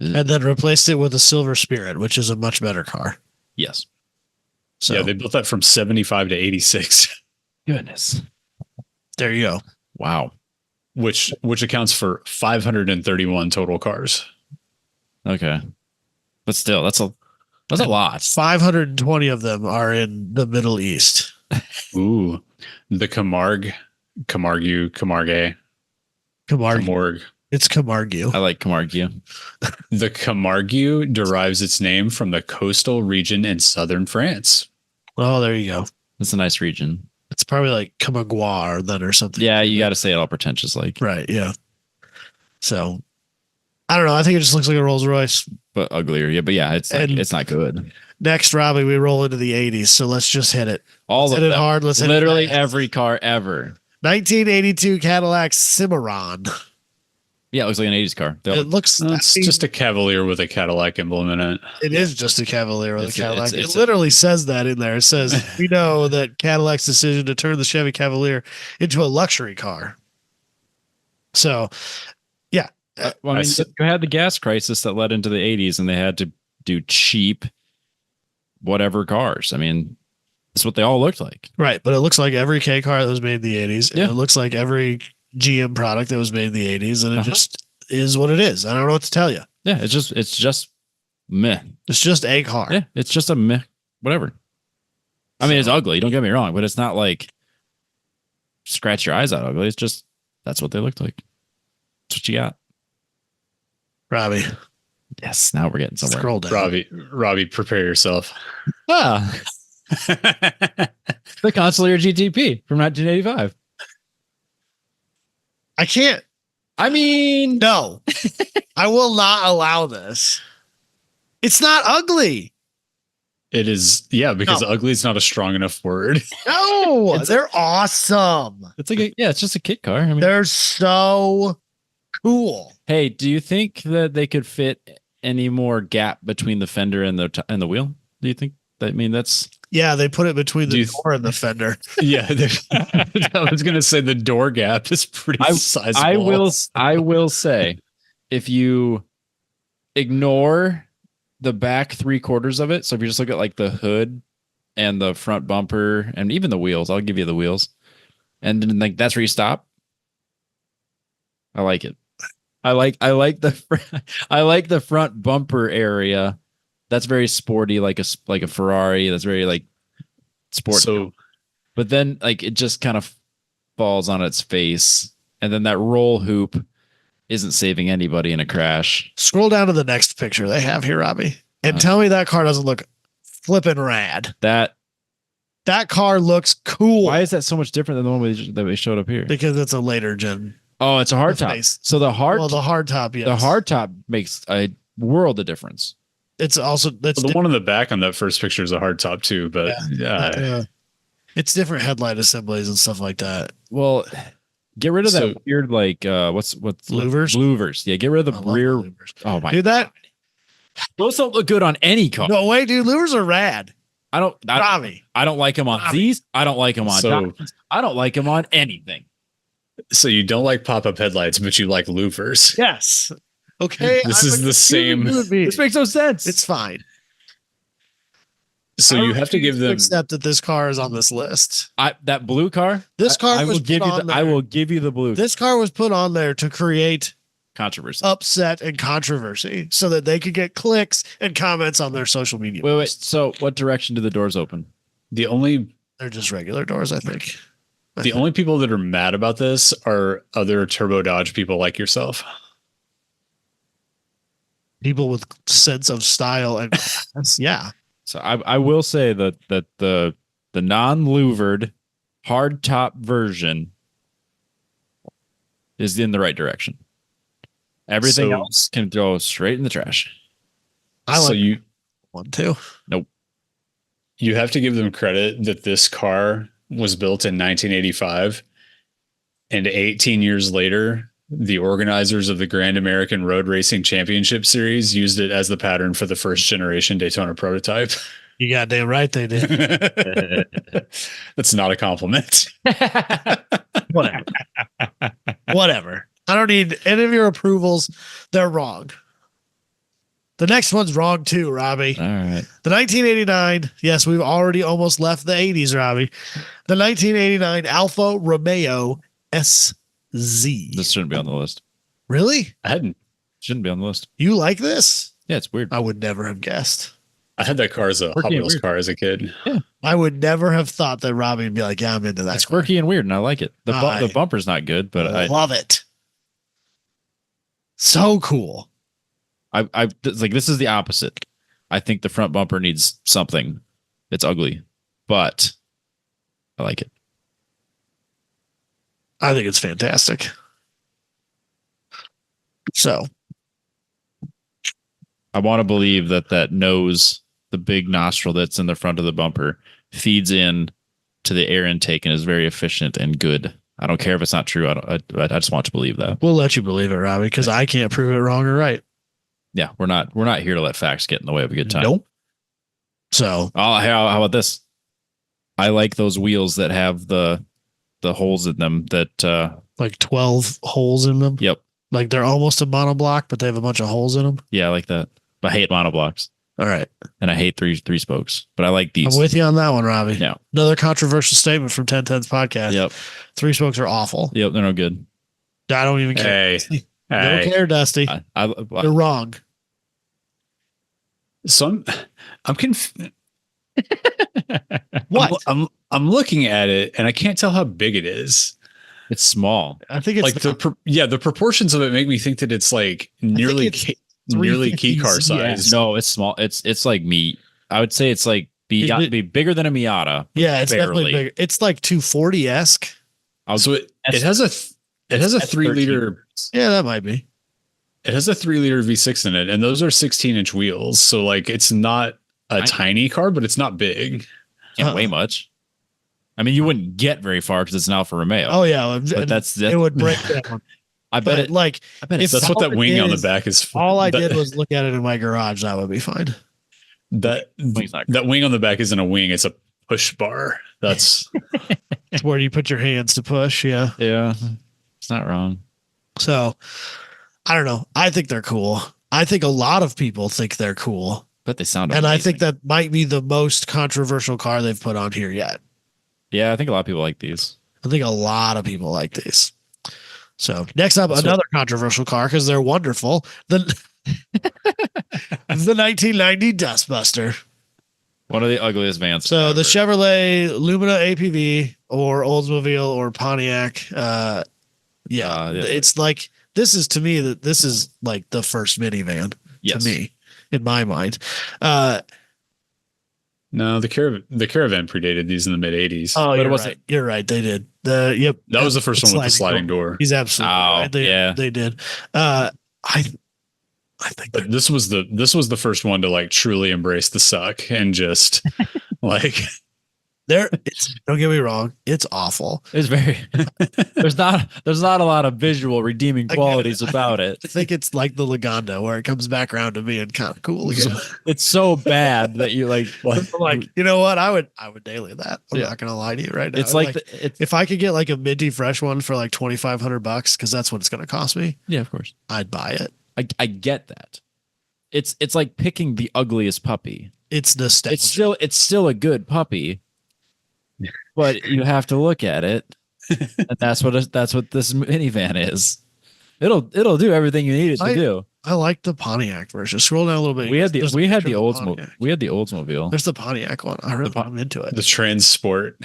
Ugh. And then replaced it with a Silver Spirit, which is a much better car. Yes. So Yeah, they built that from 75 to 86, Goodness. there you go. Wow. which accounts for 531 total cars. Okay. But still, that's a lot. 520 of them are in the Middle East. Ooh, the Camargue. Camargue. It's Camargue. I like Camargue. The Camargue derives its name from the coastal region in southern France. Oh, there you go. It's a nice region. It's probably like Camagua then or something. Yeah, you got to say it all pretentious like. Right. Yeah. So I don't know. I think it just looks like a Rolls Royce. But uglier. Yeah, but yeah, it's not good. Next, Robbie, we roll into the 80s. So let's just hit it. All Let's of hit it them. hard. Let's hit Literally it fast. every car ever. 1982 Cadillac Cimarron. Yeah, it looks like an 80s car. It looks. It's just a Cavalier with a Cadillac emblem in it. It is just a Cavalier with It's a Cadillac. it's it literally says that in there. It says, we know that Cadillac's decision to turn the Chevy Cavalier into a luxury car. So, yeah. Well, I mean, you had the gas crisis that led into the 80s, and they had to do cheap whatever cars. I mean, that's what they all looked like. Right. But it looks like every K car that was made in the 80s. And Yeah. it looks like every GM product that was made in the 80s. And it just is what it is. I don't know what to tell you. Yeah, it's just meh. It's just a car. Yeah, it's just a meh, whatever. I mean, it's ugly. Don't get me wrong, but it's not like scratch your eyes out ugly. It's just that's what they looked like. That's what you got. Robbie, Yes, now we're getting somewhere. scroll down. Robbie, prepare yourself. Ah, the Consular GTP from 1985. I can't. I mean, No, I will not allow this. It's not ugly. It is, yeah, because No. ugly is not a strong enough word. No, they're awesome. It's like it's just a kit car. I mean, They're so cool. hey, do you think that they could fit any more gap between the fender and the wheel? Do you think that? I mean, that's Yeah, they put it between Do the you door and the fender. Yeah, I was gonna say the door gap is pretty sizable. I will say, if you ignore the back 3/4 of it, so if you just look at like the hood and the front bumper and even the wheels, I'll give you the wheels, and then like that's where you stop. I like it. I like I like the front bumper area. That's very sporty, like a Ferrari. That's very like sport. So But then like it just kind of falls on its face, and then that roll hoop isn't saving anybody in a crash. Scroll down to the next picture they have here, Robbie, and tell me that car doesn't look flipping rad. That car looks cool. Why is that so much different than the one that we showed up here? Because it's a later gen. Oh, it's a hard top. Face. So the hard top, yes. the hard top makes a world of difference. It's also the one on the back on that first picture is a hard top too, but yeah. It's different headlight assemblies and stuff like that. Well, get rid of that weird like what's louvers? Louvers. Yeah, get rid of the rear. Oh my! Dude, those don't look good on any car. No way, dude. Louvers are rad. I don't like them on these. I don't like them on Dodges. I don't like them on anything. So you don't like pop-up headlights, but you like louvers. Yes. Okay. This is the same. This makes no sense. It's fine. So you have to give them accept that this car is on this list. That blue car. This car I will give you the blue. This car was put on there to create controversy, upset, and controversy, so that they could get clicks and comments on their social media. Wait. So, what direction do the doors open? They're just regular doors, I think. The only people that are mad about this are other Turbo Dodge people like yourself. People with sense of style and yeah. So I will say that the non-louvered hard top version is in the right direction. Everything else can go straight in the trash. You want to? Nope. You have to give them credit that this car was built in 1985, and 18 years later, the organizers of the Grand American Road Racing Championship Series used it as the pattern for the first generation Daytona prototype. You goddamn right they did. That's not a compliment. Whatever. I don't need any of your approvals. They're wrong. The next one's wrong too, Robbie. All right. The 1989. Yes, we've already almost left the 80s, Robbie. The 1989 Alfa Romeo SZ. This shouldn't be on the list. Really? Shouldn't be on the list. You like this? Yeah, it's weird. I would never have guessed. I had that car as a Hot Wheels car as a kid. Yeah. I would never have thought that Robbie would be like, yeah, I'm into that. It's quirky and weird, and I like it. The bumper's not good, but I love it. So cool. It's like, this is the opposite. I think the front bumper needs something. It's ugly, but I like it. I think it's fantastic. So I want to believe that nose, the big nostril that's in the front of the bumper, feeds in to the air intake and is very efficient and good. I don't care if it's not true. I just want to believe that. We'll let you believe it, Robbie, because I can't prove it wrong or right. Yeah, we're not here to let facts get in the way of a good time. Nope. So, how about this? I like those wheels that have the holes in them that like 12 holes in them. Yep. Like they're almost a monoblock, but they have a bunch of holes in them. Yeah, I like that. But I hate monoblocks. All right. And I hate three spokes, but I like these. I'm with you on that one, Robbie. Yeah. Another controversial statement from 1010's podcast. Yep. 3 spokes are awful. Yep, they're no good. I don't even care. Don't care, Dusty. They're wrong. So I'm confused. What? I'm looking at it and I can't tell how big it is. It's small. I think it's like the proportions of it make me think that it's like nearly key car size. Yeah. No, it's small. It's like me. I would say it's like be bigger than a Miata. Yeah, it's definitely bigger. It's like 240-esque. So it has a 3-liter. Yeah, that might be. It has a 3-liter V6 in it, and those are 16-inch wheels. So like it's not tiny car, but it's not big. Can't weigh much. I mean, you wouldn't get very far because it's an Alfa Romeo. Oh yeah, but it would break down. I bet it. Like, I bet if That's what that all it wing on the is- back is for. all I did was look at it in my garage. That would be fine. That wing on the back isn't a wing; it's a push bar. That's It's where you put your hands to push. Yeah. Yeah, it's not wrong. So I don't know. I think they're cool. I think a lot of people think they're cool. But they sound And amazing. I think that might be the most controversial car they've put on here yet. Yeah, I think a lot of people like these. I think a lot of people like these. So next up, another controversial car because they're wonderful. The 1990 Dustbuster. One of the ugliest vans. So ever. the Chevrolet Lumina APV or Oldsmobile or Pontiac. Yeah. It's like this is to me this is like the first minivan Yes. to me in my mind. no, the Caravan predated these in the mid '80s. Oh, But it you're wasn't- right. You're right. They did. Yep. That was the first one with the sliding door. He's absolutely Oh, right. yeah. They did. I think But this was the first one to like truly embrace the suck and just like don't get me wrong, it's awful. It's very. there's not a lot of visual redeeming I get it. qualities about it. I think it's like the Legando where it comes back around to being kind of cool again. It's so bad that you like. I'm like, you know what? I would daily that. I'm Yeah. not gonna lie to you right now. It's like it's if I could get like a minty fresh one for like $2,500 because that's what it's gonna cost me, yeah, of course. I'd buy it. I get that. It's like picking the ugliest puppy. It's nostalgia. It's still a good puppy, but you have to look at it, and that's what this minivan is. It'll do everything you need it to do. I like the Pontiac version. Scroll down a little bit. We had the There's a picture of the Oldsmobile. Pontiac. We had the Oldsmobile. There's the Pontiac one. I'm into it. the Transport.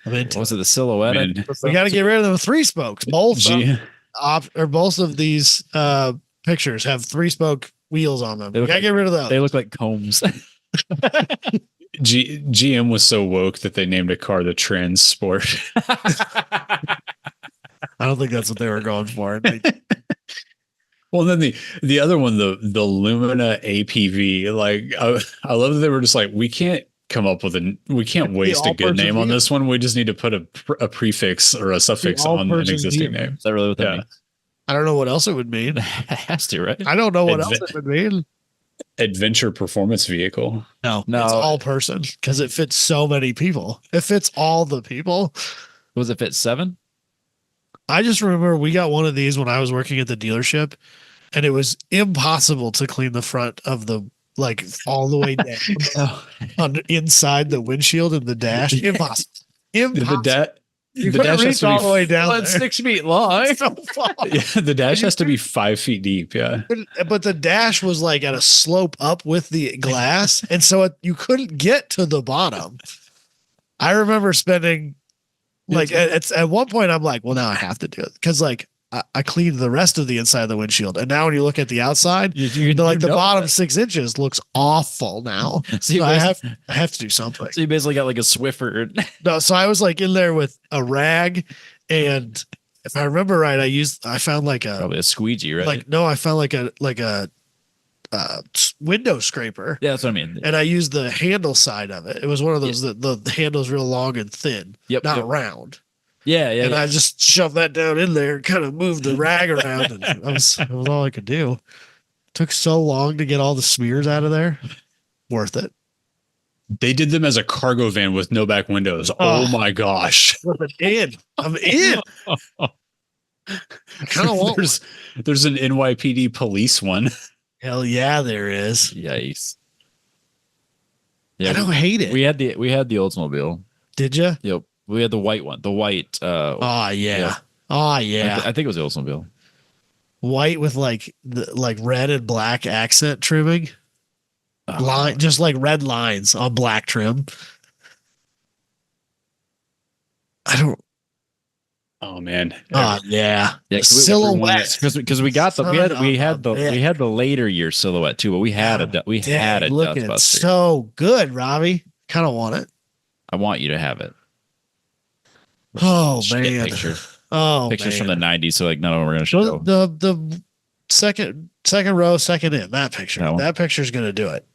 I'm into Was it the Silhouette? Man. We got to get rid of the 3 spokes. Both G- both of these pictures have 3-spoke wheels on them. They We look got to get rid of those. They look like combs. GM was so woke that they named a car the Transport. I don't think that's what they were going for. Well, then the other one, the Lumina APV, like I love that they were just like, we can't waste a good name on this one. We just need to put a prefix or a suffix on an all-person existing vehicle. name. Is that really what that Yeah. means? I don't know what else it would mean. It has to, right? I don't know what Adve- else it would mean. Adventure performance vehicle. No, No. it's all person because it fits so many people. It fits all the people. Was it Fit 7? I just remember we got one of these when I was working at the dealership, and it was impossible to clean the front of the like all the way down on inside the windshield and the dash. Impossible. The couldn't dash has reach to all be the way down Well, it's there. 6 feet long. So far. yeah, the dash has to be 5 feet deep. Yeah. But the dash was like at a slope up with the glass, and so you couldn't get to the bottom. I remember spending like at one point I'm like, well, now I have to do it because like I cleaned the rest of the inside of the windshield, and now when you look at the outside, the bottom 6 inches looks awful now. So you So I basically- have to do something. So you basically got like a Swiffer. No, so I was like in there with a rag, and if I remember right, I found like a Probably a squeegee, right? I found like a window scraper. yeah, that's what I mean. And I used the handle side of it. It was one of those that the handle's real long and thin, Yep. not yep. round. Yeah, yeah. And yeah. I just shoved that down in there, kind of moved the rag around, and that was all I could do. Took so long to get all the smears out of there. Worth it. They did them as a cargo van with no back windows. Oh my gosh. I'm in. I'm in. Kind of want. There's an NYPD police one. Hell yeah, there is. Yikes. I don't hate it. We had the Oldsmobile. Did you? Yep. We had the white one. The white Oh yeah. Yeah. Oh yeah. I think it was the Oldsmobile. White with like red and black accent trimming. Line, just like red lines on black trim. I don't. Oh man. Oh yeah. Yeah, Silhouette. because we got the we had bitch. the later year Silhouette too, but we had a Dang, looking Dustbuster. so good, Robbie. Kind of want it. I want you to have it. Oh Just get man. pictures from the 90s, so like none of them are gonna the show. the second row, second in that picture. That one? That picture's gonna do it.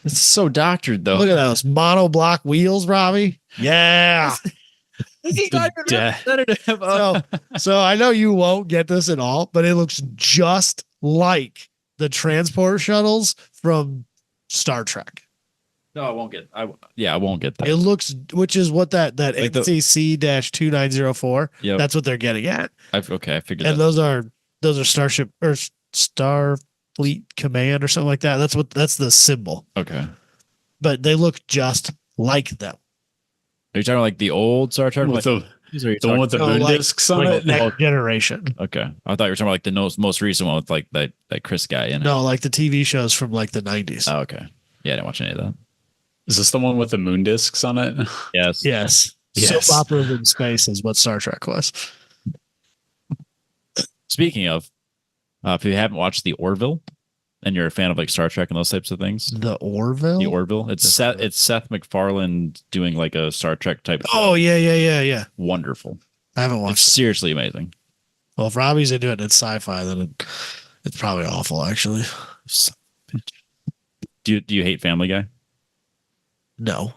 It's so doctored though. Look at those monoblock wheels, Robbie. Yeah. This is The not even da- representative. So I know you won't get this at all, but it looks just like the transport shuttles from Star Trek. No, I won't get. I won't get that. It looks, which is what that Like the- NCC-2904. Yep. That's what they're getting at. I figured And that. those are Starship or Starfleet Command or something like that. That's the symbol. Okay. But they look just like them. Are you talking like the old Star Trek? with Like, the one with the No, moon like- discs on Like it. next generation. okay. I thought you were talking about like the most recent one with like that Chris guy in it. No, like the TV shows from like the 90s. Oh, okay. Yeah, I didn't watch any of that. Is this the one with the moon discs on it? Yes. Yes. Yes. Soap operas in space is what Star Trek was. Speaking of, if you haven't watched the Orville, and you're a fan of like Star Trek and those types of things, The Orville? the Orville, it's Seth MacFarlane doing like a Star Trek type. Oh, yeah. Wonderful. I haven't It's watched it. seriously amazing. Well, if Robbie's into it and it's sci-fi, then it's probably awful, actually. Do you hate Family Guy? No.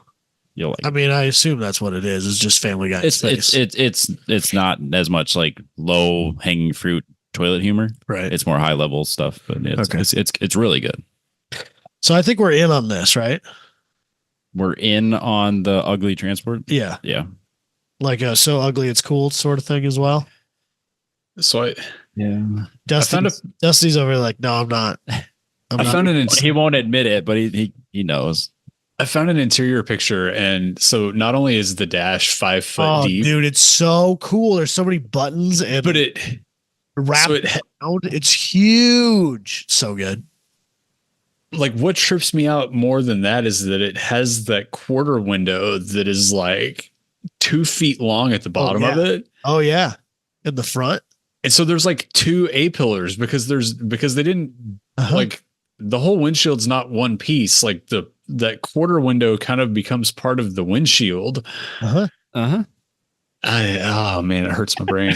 You'll like. I mean, I assume that's what it is. It's just Family Guy in space. It's not as much like low hanging fruit toilet humor. Right. It's more high level stuff, but Okay. it's really good. So I think we're in on this, right? We're in on the ugly transport. Yeah. Yeah. Like a so ugly it's cool sort of thing as well. So Yeah. Dusty's over there like, no, I'm not. I found an He won't admit it, but he knows. I found an interior picture, and so not only is the dash 5 foot deep, dude, it's so cool. There's so many buttons and but it wrapped so it around. It's huge. So good. like what trips me out more than that is that it has that quarter window that is like 2 feet long at the bottom of yeah. it. Oh yeah. In the front. And so there's like 2 A pillars because they didn't like the whole windshield's not one piece. Like that quarter window kind of becomes part of the windshield. Uh-huh. Uh-huh. Oh man, it hurts my brain.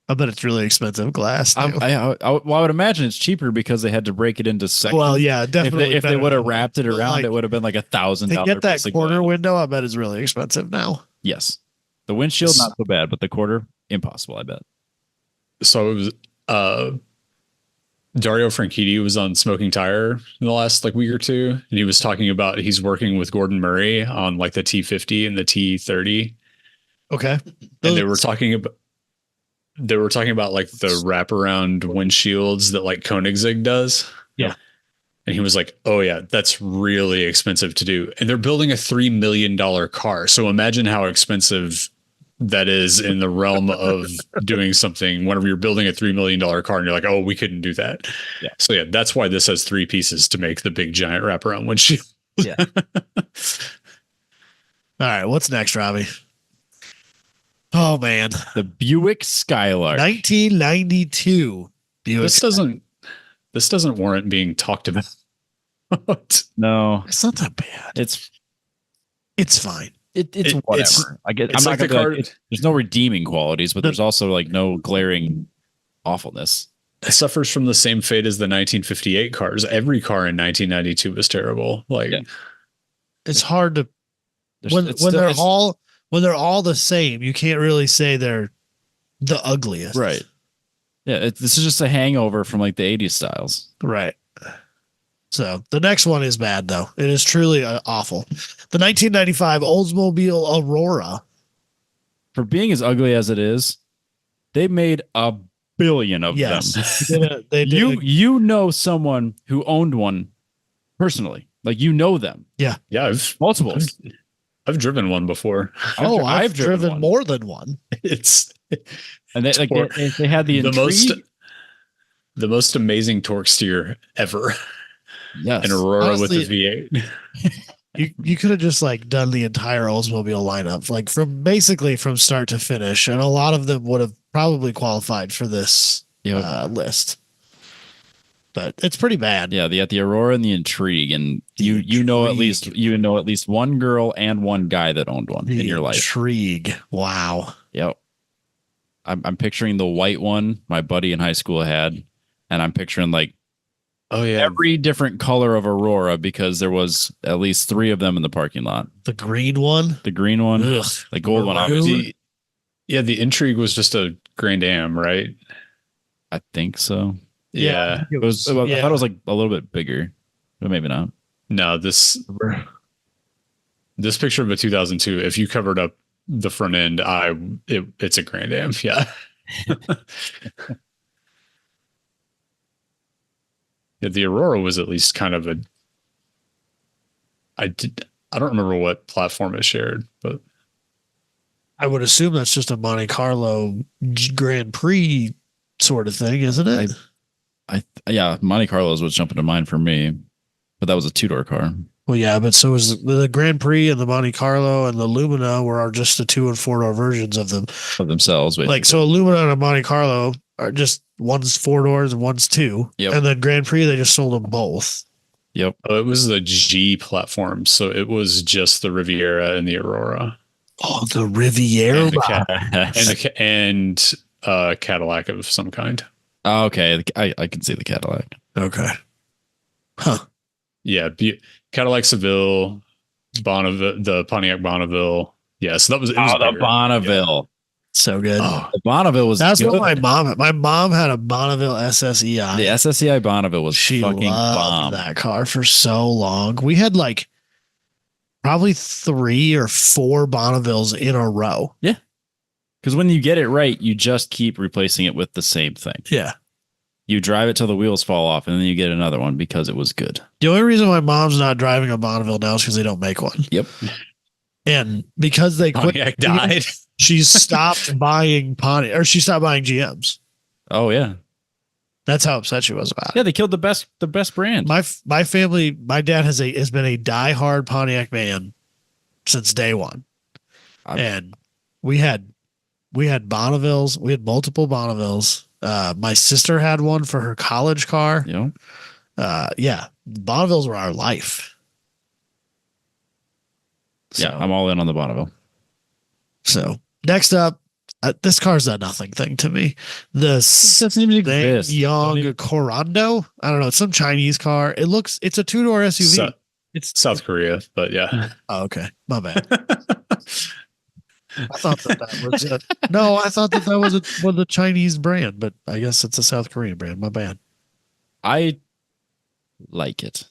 I bet it's really expensive glass. Too. I would imagine it's cheaper because they had to break it into sections. Well, yeah, definitely. If they better would have than- wrapped it around, like, it would have been like $1,000. to get that piece of corner glass. window, I bet is really expensive now. Yes. The windshield, not so bad, but the quarter, impossible, I bet. So it was Dario Franchitti was on Smoking Tire in the last like week or two, and he was talking about he's working with Gordon Murray on like the T50 and the T30, Okay. and they were talking about like the wraparound windshields that like Koenigsegg does. Yeah. And he was like, "Oh yeah, that's really expensive to do." And they're building a $3 million car, so imagine how expensive that is in the realm of doing something whenever you're building a $3 million car and you're like, oh, we couldn't do that. Yeah. So yeah, that's why this has 3 pieces to make the big giant wraparound windshield. Yeah. All right. What's next, Robbie? Oh man. The Buick Skylark. 1992. Buick. This doesn't warrant being talked about. No, It's not that bad. it's fine. it's whatever. I get. it's I'm like not the gonna car. be like, there's no redeeming qualities, but there's also like no glaring awfulness. It suffers from the same fate as the 1958 cars. Every car in 1992 was terrible. Like, Yeah. It's hard to There's- when it's when still- they're it's- all the same. You can't really say they're the ugliest. right. Yeah, this is just a hangover from like the 80s styles. Right. So the next one is bad though. It is truly awful. The 1995 Oldsmobile Aurora. For being as ugly as it is, they made a billion of Yes. them. They did a- You know someone who owned one personally. Like you know them. yeah, Multiples. I've driven one before. I've driven one. more than one. It's And they, like, they had the intrigue. the most amazing torque steer ever. Yes. An Aurora Honestly, with a V8. You could have just like done the entire Oldsmobile lineup, like from start to finish, and a lot of them would have probably qualified for this list. But it's pretty bad. Yeah, the Aurora and the Intrigue, and you know at least one girl and one guy that owned one in your life. Intrigue. Wow. Yep. I'm picturing the white one my buddy in high school had, and I'm picturing like Oh yeah. every different color of Aurora because there was at least 3 of them in the parking lot. The green one. The green one, Ugh. the gold one, Maroon. obviously. The Intrigue was just a Grand Am, right? I think so. Yeah. It was. I thought it was like a little bit bigger, but maybe not. No, this picture of a 2002, if you covered up the front end, it's a Grand Am. Yeah. Yeah, the Aurora was at least kind of I don't remember what platform it shared, but I would assume that's just a Monte Carlo Grand Prix sort of thing, isn't it? Yeah, Monte Carlo is what's jumping to mind for me, but that was a 2-door car. Well, yeah, but so is the Grand Prix and the Monte Carlo and the Lumina were just the 2 and 4-door versions of them. Of themselves, basically. Like, so a Lumina and a Monte Carlo are just one's 4 doors and one's 2. Yep. And then Grand Prix, they just sold them both. Yep. it was the G platform, so it was just the Riviera and the Aurora. Oh, the Riviera. And Cadillac of some kind. Oh, okay, I can see the Cadillac. Okay. Huh. Yeah, Cadillac Seville, Bonneville, the Pontiac Bonneville. Yeah, so it was the bigger. Bonneville. So good. Oh, The Bonneville was That's good. what my mom had a Bonneville SSEI. The SSEI Bonneville was She fucking loved bomb. that car for so long. We had like probably 3 or 4 Bonnevilles in a row. Because when you get it right, you just keep replacing it with the same thing. Yeah. You drive it till the wheels fall off, and then you get another one because it was good. The only reason my mom's not driving a Bonneville now is because they don't make one. Yep. And because they quit, Pontiac died. she stopped buying Pontiac, or she stopped buying GMs. Oh yeah. That's how upset she was about it. Yeah, they killed the best brand. My family, my dad has been a diehard Pontiac man since day one. And we had Bonnevilles. We had multiple Bonnevilles. My sister had one for her college car. You know? Yeah, Bonnevilles were our life. Yeah, I'm all in on the Bonneville. So next up, this car's a nothing thing to me. The doesn't even exist. Young Corando. I don't know. It's some Chinese car. It's a 2-door SUV. It's South Korea, but yeah. Oh, okay. My bad. I thought that was it. No, I thought that was a Chinese brand, but I guess it's a South Korean brand. My bad. I like it.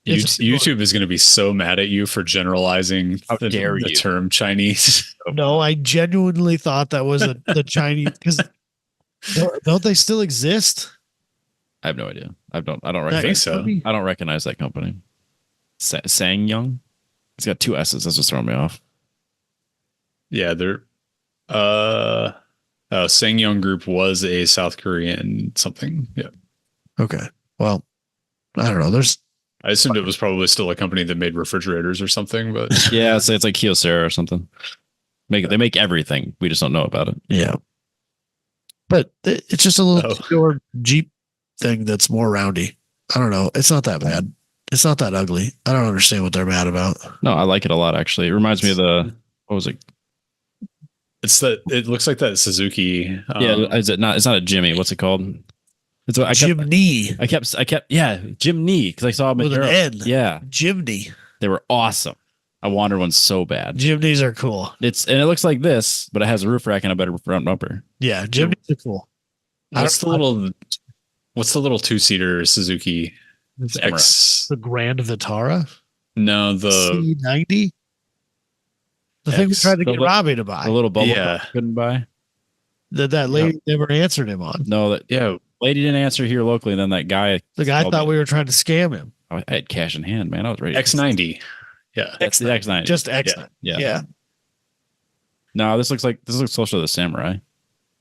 YouTube is going to be so mad at you for generalizing How dare the you. term Chinese. No, I genuinely thought that was the Chinese, because don't they still exist? I have no idea. I don't I recognize. think so. I don't recognize that company. SsangYong. It's got 2 S's. That's what's throwing me off. Yeah, they're SsangYong Group was a South Korean something. Yeah. Okay. Well, I don't know. I assumed it was probably still a company that made refrigerators or something, but Yeah, it's like Kyocera or something. They make everything. We just don't know about it. Yeah. But it's just a little Oh. 2-door Jeep thing that's more roundy. I don't know. It's not that bad. It's not that ugly. I don't understand what they're mad about. No, I like it a lot actually. It reminds me of what was it? it looks like that Suzuki. Yeah, is it not? It's not a Jimmy. What's it called? It's what Jimny. I kept. Yeah, Jimny because I saw them With at an Europe. N. Yeah, Jimny. they were awesome. I wanted one so bad. Jimnys are cool. It looks like this, but it has a roof rack and a better front bumper. Yeah, Jimnys are cool. What's the little 2-seater Suzuki Samurai. X? The Grand Vitara? No, the C90? The thing we X. tried to The get li- Robbie to buy. The little bubble Yeah. cup I couldn't buy. That lady never answered him on. No, that lady didn't answer here locally. And then that guy. The guy called thought me. we were trying to scam him. I had cash in hand, man. I was ready. X90. Yeah. That's the X9. Just X. yeah. Yeah. No, this looks closer to the Samurai,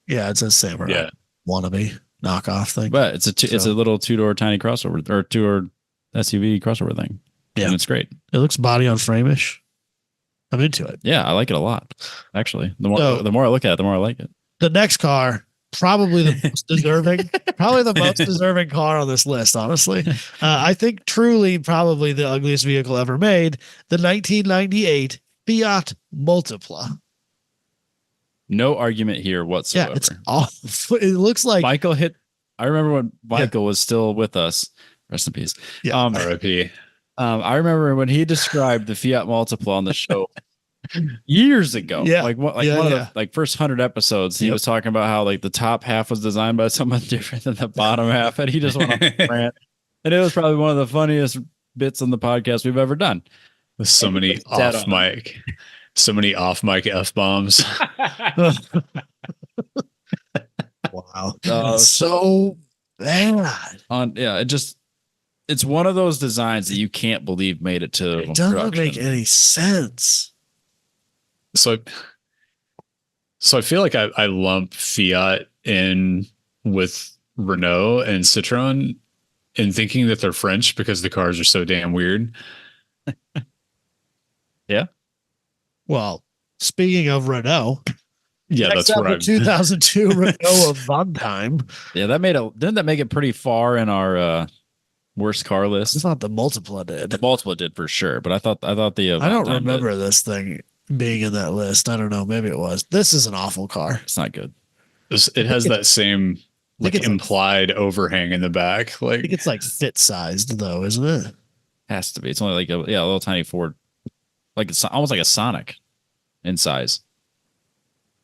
Yeah, it's a Samurai Yeah. wannabe knockoff thing. but it's a little 2-door tiny crossover or 2-door SUV crossover thing. Yeah. And it's great. It looks body on frame-ish. I'm into it. Yeah, I like it a lot. Actually, the more I look at it, the more I like it. The next car, probably the most deserving car on this list, honestly. I think truly probably the ugliest vehicle ever made, the 1998 Fiat Multipla. No argument here whatsoever. Yeah, it's awful. It looks like Michael hit. I remember when Michael was still with us, Rest in peace. Yeah. RIP. I remember when he described the Fiat Multipla on the show years ago. Yeah. Like one of the like first 100 episodes, he was talking about how like the top half was designed by someone different than the bottom half, and he just went on a rant. And it was probably one of the funniest bits on the podcast we've ever done. So many off mic F bombs. Wow. That's so bad. It's one of those designs that you can't believe made it to It doesn't production. make any sense. So I feel like I lump Fiat in with Renault and Citroen in thinking that they're French because the cars are so damn weird. Yeah. Well, speaking of Renault, That's up what the I'm 2002 Renault Avantime. Yeah, didn't that make it pretty far in our worst car I list? thought the Multipla did. The Multipla did for sure, but I thought the I don't Avantime remember did. this thing being in that list. I don't know. Maybe it was. This is an awful car. It's not good. It has that same like it's implied overhang in the back. I Like think it's like fit sized though, isn't it? Has to be. It's only like a little tiny Ford, like it's almost like a Sonic in size.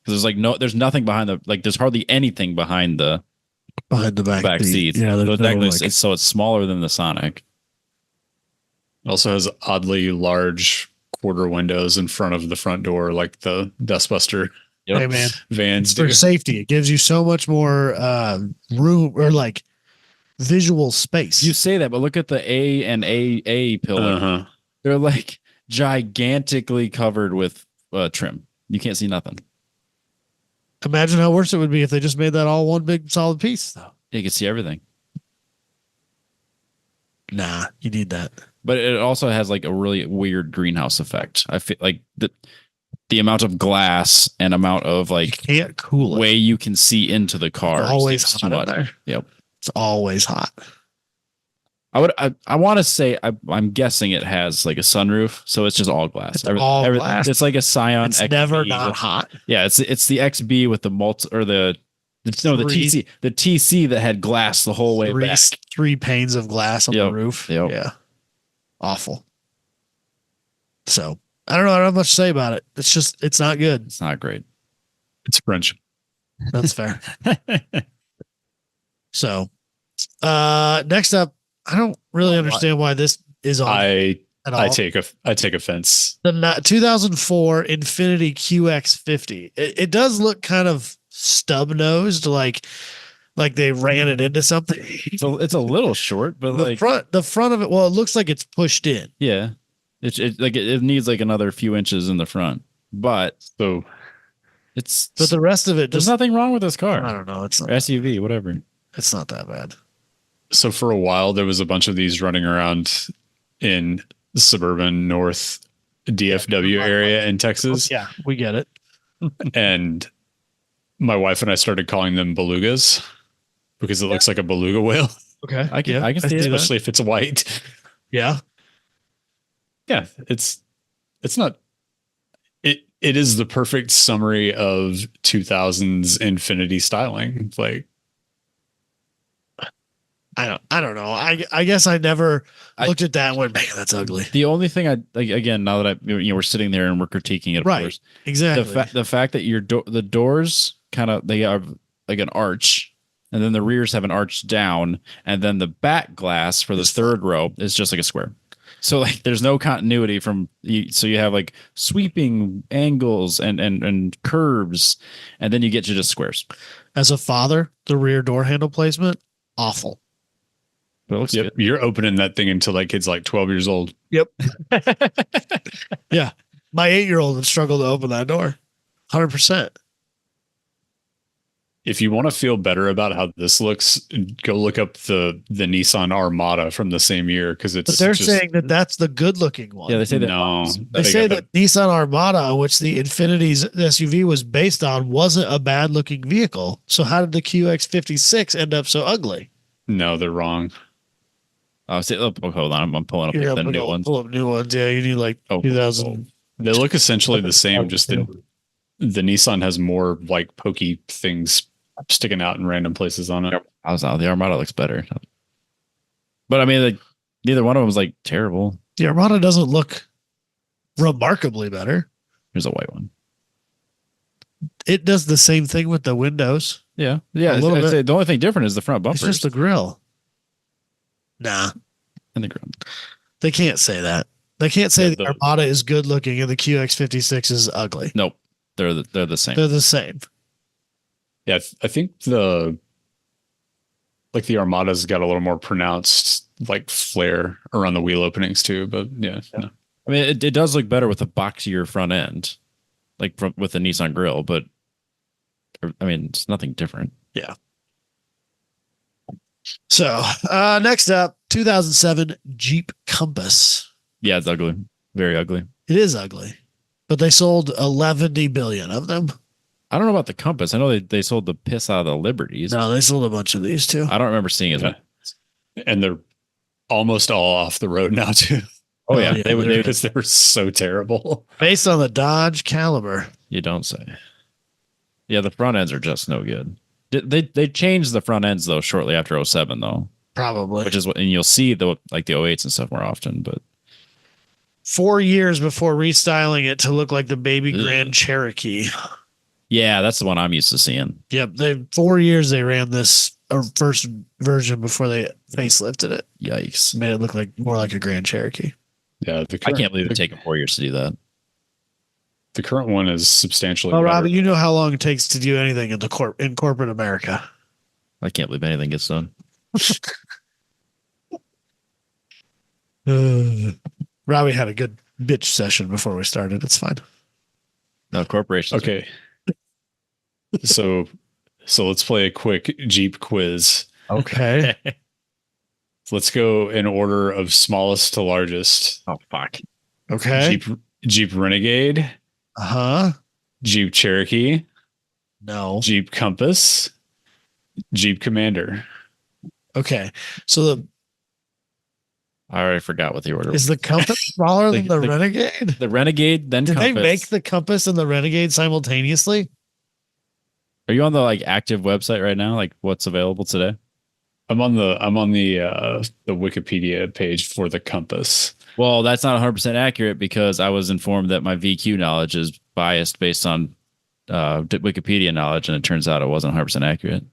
Because there's nothing behind there's hardly anything behind the back seats. Yeah, so, there's so it's smaller than the Sonic. it also has oddly large quarter windows in front of the front door, like the Dustbuster Hey man, vans for do. safety, it gives you so much more room or like visual space. You say that, but look at the A and AA pillar. Uh-huh. They're like gigantically covered with trim. You can't see nothing. Imagine how worse it would be if they just made that all one big solid piece, though. You can see everything. Nah, you need that. But it also has like a really weird greenhouse effect. I feel like the amount of glass and amount of like Can't cool it. way you can see into the car. It's always is hot in there. Yep. It's always hot. I want to say I'm guessing it has like a sunroof, so it's just all glass. It's all glass. It's like a Scion. It's XB never not with- hot. Yeah, it's the XB with the the TC that had glass the whole way back. Three panes of glass on the Yep. roof. Yep. Yeah. Awful. So I don't know. I don't have much to say about it. It's not good. It's not great. It's French. That's fair. So next up, I don't really understand why this is on I at all. I take offense. The 2004 Infiniti QX50. It does look kind of stub nosed, like they ran it into something. It's a little short, but the front of it. Well, it looks like it's pushed in. yeah, it needs like another few inches in the front, but So But the rest of it, there's just nothing wrong with this I car. don't know. It's Or not. SUV, whatever. It's not that bad. so for a while there was a bunch of these running around in suburban North DFW area in Texas. Yeah, we get it. And my wife and I started calling them belugas because it looks like a beluga whale, Okay, I can see that. especially if it's white. Yeah, Yeah, it's not it is the perfect summary of 2000s Infinity styling. Like I don't know. I guess I never I- looked at that and went, man, that's ugly. The only thing I like again now that we're sitting there and we're critiquing it, of Right. course, Exactly. the fact that the doors they have like an arch, and then the rears have an arch down, and then the back glass for the third row is just like a square. So like there's no continuity so you have like sweeping angles and curves, and then you get to just squares. As a father, the rear door handle placement, awful. But it looks yep, you're opening that thing until that kid's like 12 years old. Yep. Yeah. My 8-year-old would struggle to open that door. 100%. If you want to feel better about how this looks, go look up the Nissan Armada from the same year because it's. But they're just, saying that that's the good looking one. Yeah, they say that. no. They say got that Nissan Armada, which the Infinity's SUV was based on, wasn't a bad looking vehicle. So how did the QX56 end up so ugly? no, they're wrong. Hold on, I'm pulling up Yeah, the new ones. Pull up new ones. Yeah, you need like Oh, 2000. They look essentially the same. Just the Nissan has more like pokey things sticking out in random places on it. The Armada looks better. But I mean, like, neither one of them was like terrible. The Armada doesn't look remarkably better. Here's a white one. It does the same thing with the windows. Yeah. A little I'd bit. say the only thing different is the front It's bumpers just the grill. Nah, and the grill. they can't say that. They can't say Yeah, the Armada is good looking and the QX56 is ugly. Nope. They're the same. They're the same. Yeah, I think the Armada's got a little more pronounced like flare around the wheel openings too. But yeah. No. I mean, it does look better with a boxier front end, like with the Nissan grill, but I mean, it's nothing different. So next up, 2007 Jeep Compass. Yeah, it's ugly. Very ugly. It is ugly, but they sold 11 billion of them. I don't know about the Compass. I know they sold the piss out of the Liberties. No, they sold a bunch of these too. I don't remember seeing it. Yeah. And they're almost all off the road now too. Oh yeah, yeah, they would. Because they were so terrible. Based on the Dodge Caliber. You don't say. Yeah, the front ends are just no good. They changed the front ends though shortly after 07 though, Probably. which is what, and you'll see the 08s and stuff more often. But 4 years before restyling it to look like the baby Ugh. Grand Cherokee. yeah, that's the one I'm used to seeing. Yep. 4 years they ran this first version before they facelifted it. Yikes! Made it look like more like a Grand Cherokee. Yeah, I can't believe it's taken 4 years to do that. The current one is substantially Well, better. Robbie, you know how long it takes to do anything in in corporate America. I can't believe anything gets done. Robbie had a good bitch session before we started. It's fine. No corporations. Okay. so let's play a quick Jeep quiz. Okay. Let's go in order of smallest to largest. Oh fuck! Okay. Jeep Renegade, Uh-huh. Jeep Cherokee, No. Jeep Compass, Jeep Commander. Okay. So I already forgot what the order was. is the Compass smaller than the The- Renegade? The Renegade, then Did Compass. they make the Compass and the Renegade simultaneously? Are you on the active website right now? Like what's available today? I'm on the Wikipedia page for the Compass. Well, that's not 100% accurate because I was informed that my VQ knowledge is biased based on Wikipedia knowledge, and it turns out it wasn't 100% accurate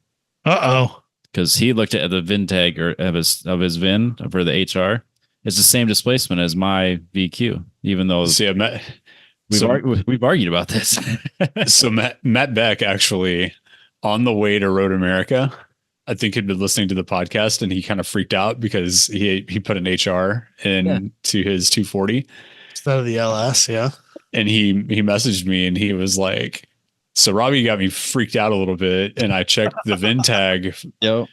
Uh-oh. because he looked at the VIN tag of his VIN for the HR. It's the same displacement as my VQ, even though See, we've argued about this. so Matt Beck actually on the way to Road America, I think he'd been listening to the podcast and he kind of freaked out because he put an HR into his 240 Instead of the LS, yeah. and he messaged me and he was like, so Robbie got me freaked out a little bit and I checked the VIN tag Yep.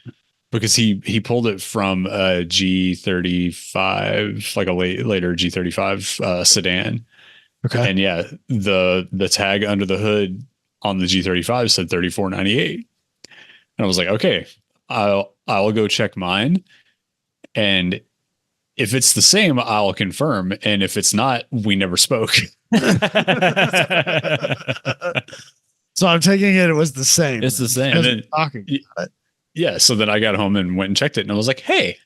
because he pulled it from a G35, like a later G35 sedan. Okay. And yeah, the tag under the hood on the G35 said 3498. And I was like, okay, I'll go check mine. And if it's the same, I'll confirm. And if it's not, we never spoke. So I'm taking it was the same. It's the same. As And we're talking about it. Yeah. So then I got home and went and checked it. And I was like, hey,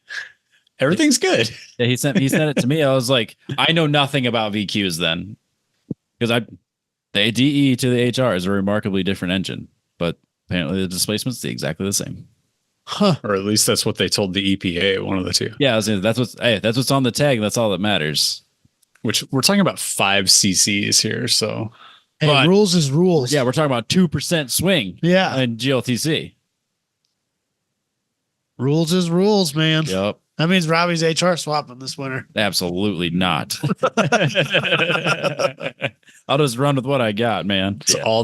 everything's good. Yeah, he sent it to me. I was like, I know nothing about VQs then, because the DE to the HR is a remarkably different engine, but apparently the displacement's exactly the same. Huh. Or at least that's what they told the EPA, one of the two. Yeah, that's what's on the tag. That's all that matters. Which we're talking about 5 cc's here. So Hey, But- rules is rules. Yeah, we're talking about 2% swing. Yeah. In GLTC. Rules is rules, man. Yep. That means Robbie's HR swapping this winter. Absolutely not. I'll just run with what I got, man. it's all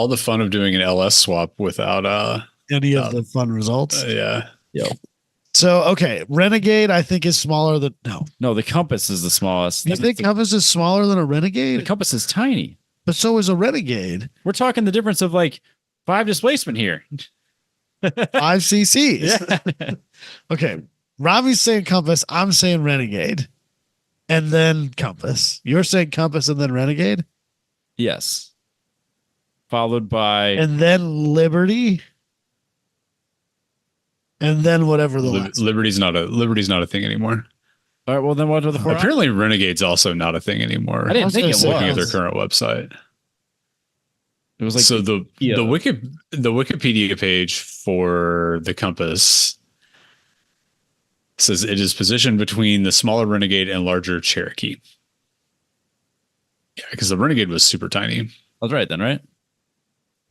the fun of doing an LS swap without Any of the fun results. yeah. So, okay. Renegade, I think, is smaller than. No. No, the Compass is the smallest. You think Compass is smaller than a the Renegade? Compass is tiny. But so is a Renegade. We're talking the difference of like 5 displacement here. 5 cc's. Yeah. Okay. Robbie's saying Compass. I'm saying Renegade. And then Compass. You're saying Compass and then Renegade? Yes. Followed by And then Liberty? and then whatever the last. Liberty's not a thing anymore. All right. Well, then what are the four? Apparently, Renegade's also not a thing anymore. I didn't think it Looking at their was. current website. It was like So the Wikipedia page for the Compass says it is positioned between the smaller Renegade and larger Cherokee. Yeah, because the Renegade was super tiny. I was right then, right?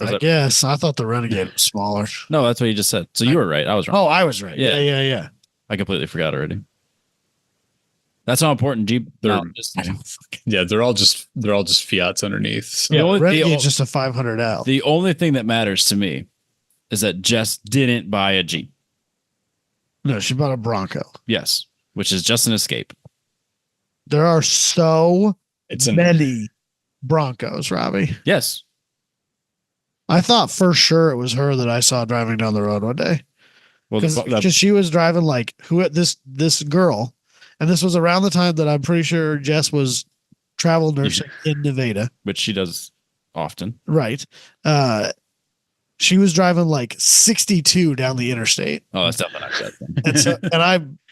Or is I that- guess I thought the Renegade was smaller. No, that's what you just said. So you were right. I was wrong. Oh, I was right. Yeah. Yeah. I completely forgot already. That's how important Jeep. They're- No, just, Yeah, they're all just Fiats underneath. So. The only- Renegade's just a 500L. the only thing that matters to me is that Jess didn't buy a Jeep. No, she bought a Bronco. Yes, which is just an Escape. There are so It's an many Broncos, Robbie. Yes. I thought for sure it was her that I saw driving down the road one day Well, because she was driving like this girl, and this was around the time that I'm pretty sure Jess was travel nursing in Nevada. which she does often. Right. She was driving like 62 down the interstate. Oh, that's definitely not good. And so,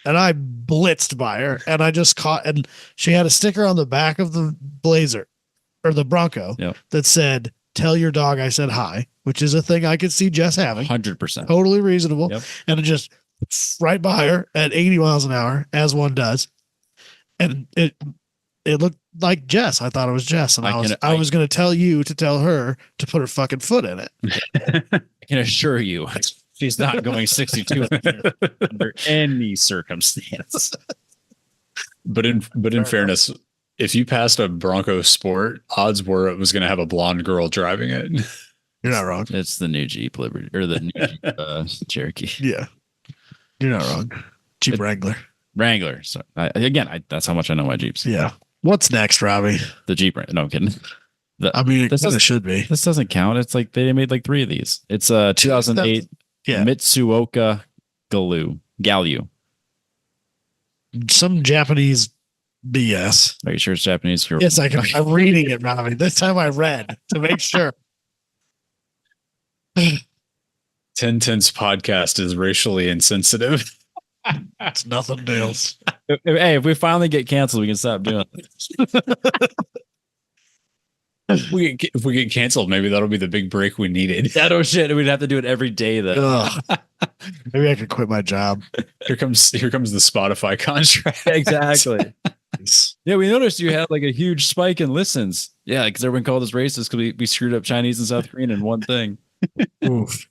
and I blitzed by her, and I just caught, and she had a sticker on the back of the Blazer or the Bronco Yep. that said, "Tell your dog I said hi," which is a thing I could see Jess having. 100%. Totally reasonable. Yep. And it just right by her at 80 miles an hour, as one does. And it looked like Jess. I thought it was Jess. And I was going to tell you to tell her to put her fucking foot in it. I can assure you, she's not going 62 under any circumstance. But in fairness, if you passed a Bronco Sport, odds were it was going to have a blonde girl driving it. You're not wrong. It's the new Jeep Liberty or the new Jeep, Cherokee Yeah. You're not wrong. Jeep Wrangler. Wrangler. So that's how much I know my Jeeps. Yeah. What's next, Robbie? The Jeep. No, I'm kidding. I mean, This it is- should be. This doesn't count. It's like they made like 3 of these. It's a 2008 Yeah. Mitsuoka Gallu. Some Japanese BS. Are you sure it's Japanese? Yes, I'm reading it, Robbie. This time I read to make sure. 10 Tenths podcast is racially insensitive. It's nothing else. Hey, if we finally get canceled, we can stop doing it. If we get canceled, maybe that'll be the big break we needed. That oh shit. We'd have to do it every day then. Ugh. Maybe I could quit my job. Here comes the Spotify contract. Exactly. Yeah, we noticed you had like a huge spike in listens. Yeah, because everyone called us racist because we screwed up Chinese and South Korean in one thing. Oof.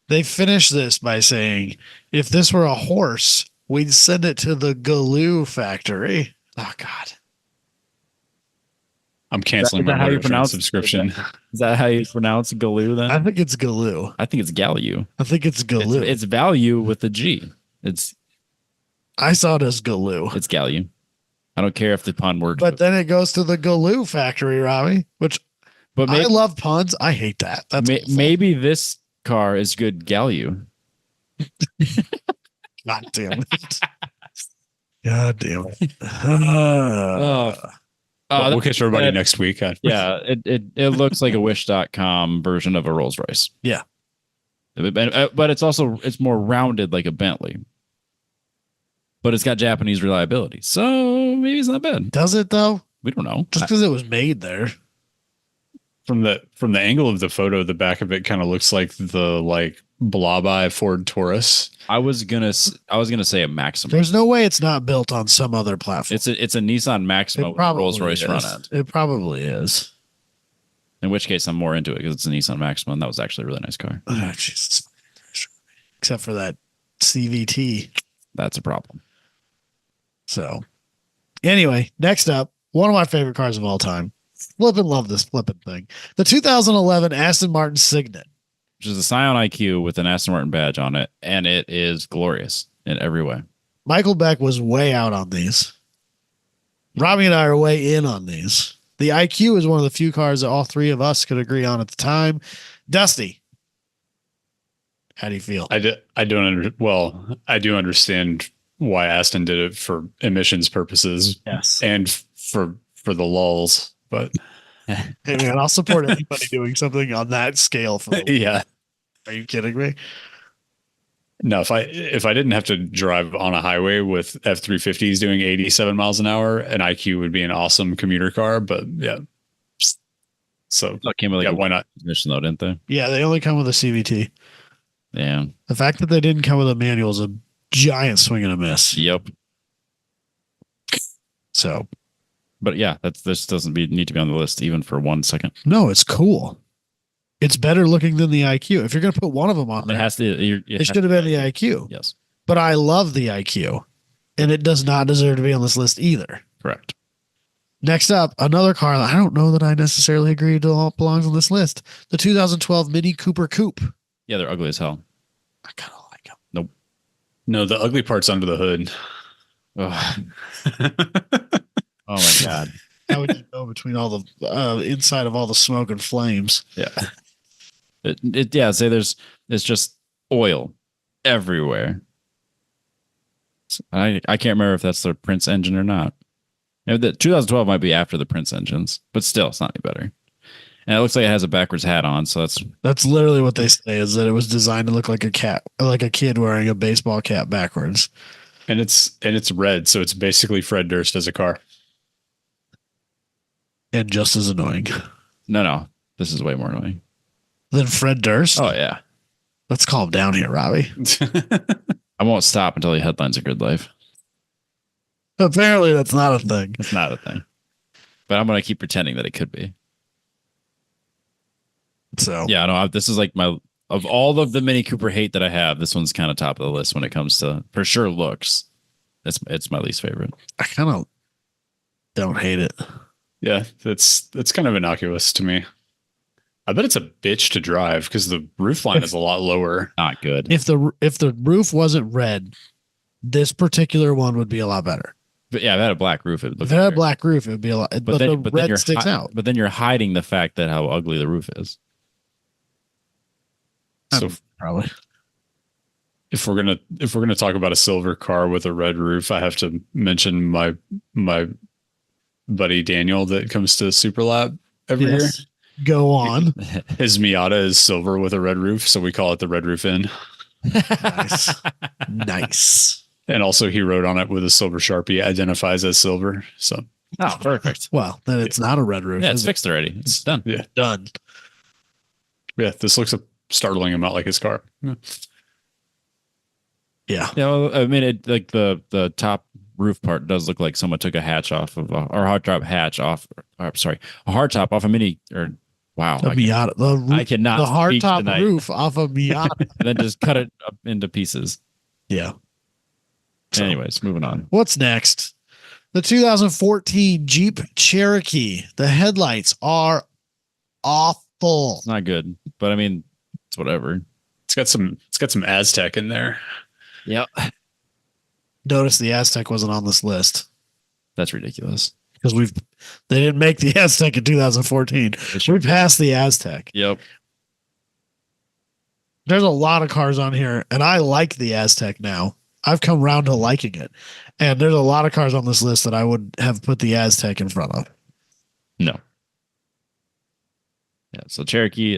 They finish this by saying, if this were a horse, we'd send it to the Galoo factory. Oh God. I'm canceling Is that my how you Motortrend pronounce it? subscription. Is that how you pronounce Galoo then? I think it's Galoo. I think it's Gallu. I think it's Galoo. It's value with the G. It's I saw it as Galoo. Gallu. I don't care if the pun works. But then it goes to the Galoo factory, Robbie, which but I love puns. I hate that. That's awful. maybe this car is good Gallu. God damn it. God damn it. We'll catch everybody that- next week. Yeah, it looks like a Wish.com version of a Rolls Royce. Yeah. But it's more rounded like a Bentley. But it's got Japanese reliability. So maybe it's not bad. Does it though? We don't know. Just because it was made there. From the angle of the photo, the back of it kind of looks like the blob eye Ford Taurus. I was gonna say a Maxima. There's no way it's not built on some other platform. It's a Nissan Maxima with a Rolls Royce is. front end. It probably is. In which case, I'm more into it because it's a Nissan Maxima, and that was actually a really nice car. Oh, Jesus. Except for that CVT. That's a problem. So, anyway, next up, one of my favorite cars of all time. Flippin' love this flippin' thing. The 2011 Aston Martin Signet. Which is a Scion IQ with an Aston Martin badge on it, and it is glorious in every way. Michael Beck was way out on these. Robbie and I are way in on these. The IQ is one of the few cars that all three of us could agree on at the time. Dusty, how do you feel? I do understand why Aston did it for emissions purposes Yes. and for the lulls, but Hey man, I'll support anybody doing something on that scale. For yeah. Are you kidding me? No, if I didn't have to drive on a highway with F350s doing 87 miles an hour, an IQ would be an awesome commuter car. But yeah, so It came with like yeah, a why not? transmission though, didn't they? Yeah, they only come with a CVT. Yeah. The fact that they didn't come with a manual is a giant swing and a miss. Yep. So But yeah, this doesn't need to be on the list even for 1 second. no, it's cool. It's better looking than the IQ. If you're going to put one of them on It there, has to. it should have been the IQ. Yes. But I love the IQ, and it does not deserve to be on this list either. Correct. Next up, another car that I don't know that I necessarily agree belongs on this list. The 2012 Mini Cooper Coupe. Yeah, they're ugly as hell. I kind of like them. Nope. No, the ugly part's under the hood. Ugh. Oh my god. How would you go between all the inside of all the smoke and flames? Yeah. Say it's just oil everywhere. I can't remember if that's the Prince engine or not. The 2012 might be after the Prince engines, but still, it's not any better. And it looks like it has a backwards hat on, so That's literally what they say, is that it was designed to look like a cat, like a kid wearing a baseball cap backwards. And it's red, so it's basically Fred Durst as a car. And just as annoying. no. This is way more annoying. Then Fred Durst? Oh yeah. Let's calm down here, Robbie. I won't stop until he headlines A Good Life. Apparently that's not a thing. It's not a thing. But I'm gonna keep pretending that it could be. So Yeah, no, this is like of all of the Mini Cooper hate that I have, this one's kind of top of the list when it comes to, for sure, looks. It's my least favorite. I kind of don't hate it. Yeah, that's kind of innocuous to me. I bet it's a bitch to drive because the roof line is a lot lower. Not good. If the roof wasn't red, this particular one would be a lot better. But yeah, if it had a black roof, it would look If it had a better. black roof, it would be a lot. But the red sticks out. But then you're hiding the fact that how ugly the roof is. So Probably. if we're gonna talk about a silver car with a red roof, I have to mention my buddy Daniel that comes to Super Lab every year. Go on. His Miata is silver with a red roof, so we call it the Red Roof Inn. Nice. Nice. And also, he wrote on it with a silver Sharpie, identifies as silver. So, Oh, perfect. Well, then it's not a red roof. Yeah, it's is it? fixed already. It's done. yeah, Done. this looks a startling amount like his car. Yeah. Yeah, well, I mean, it like the top roof part does look like someone took a hatch off of or hardtop hatch off. Or, sorry, a hardtop off a Mini. Or wow, The Miata. The roof, I cannot. the speak hardtop tonight. roof off of Miata. And then just cut it up into pieces. Yeah. So, Anyways, moving on. what's next? The 2014 Jeep Cherokee. The headlights are awful. It's not good, but I mean, it's whatever. It's got some Aztec in there. Yep, Notice the Aztec wasn't on this list that's ridiculous. because they didn't make the Aztec in 2014. We passed the Aztec. Yep. There's a lot of cars on here, and I like the Aztec now. I've come around to liking it. And there's a lot of cars on this list that I would have put the Aztec in front of. No. Yeah. So Cherokee,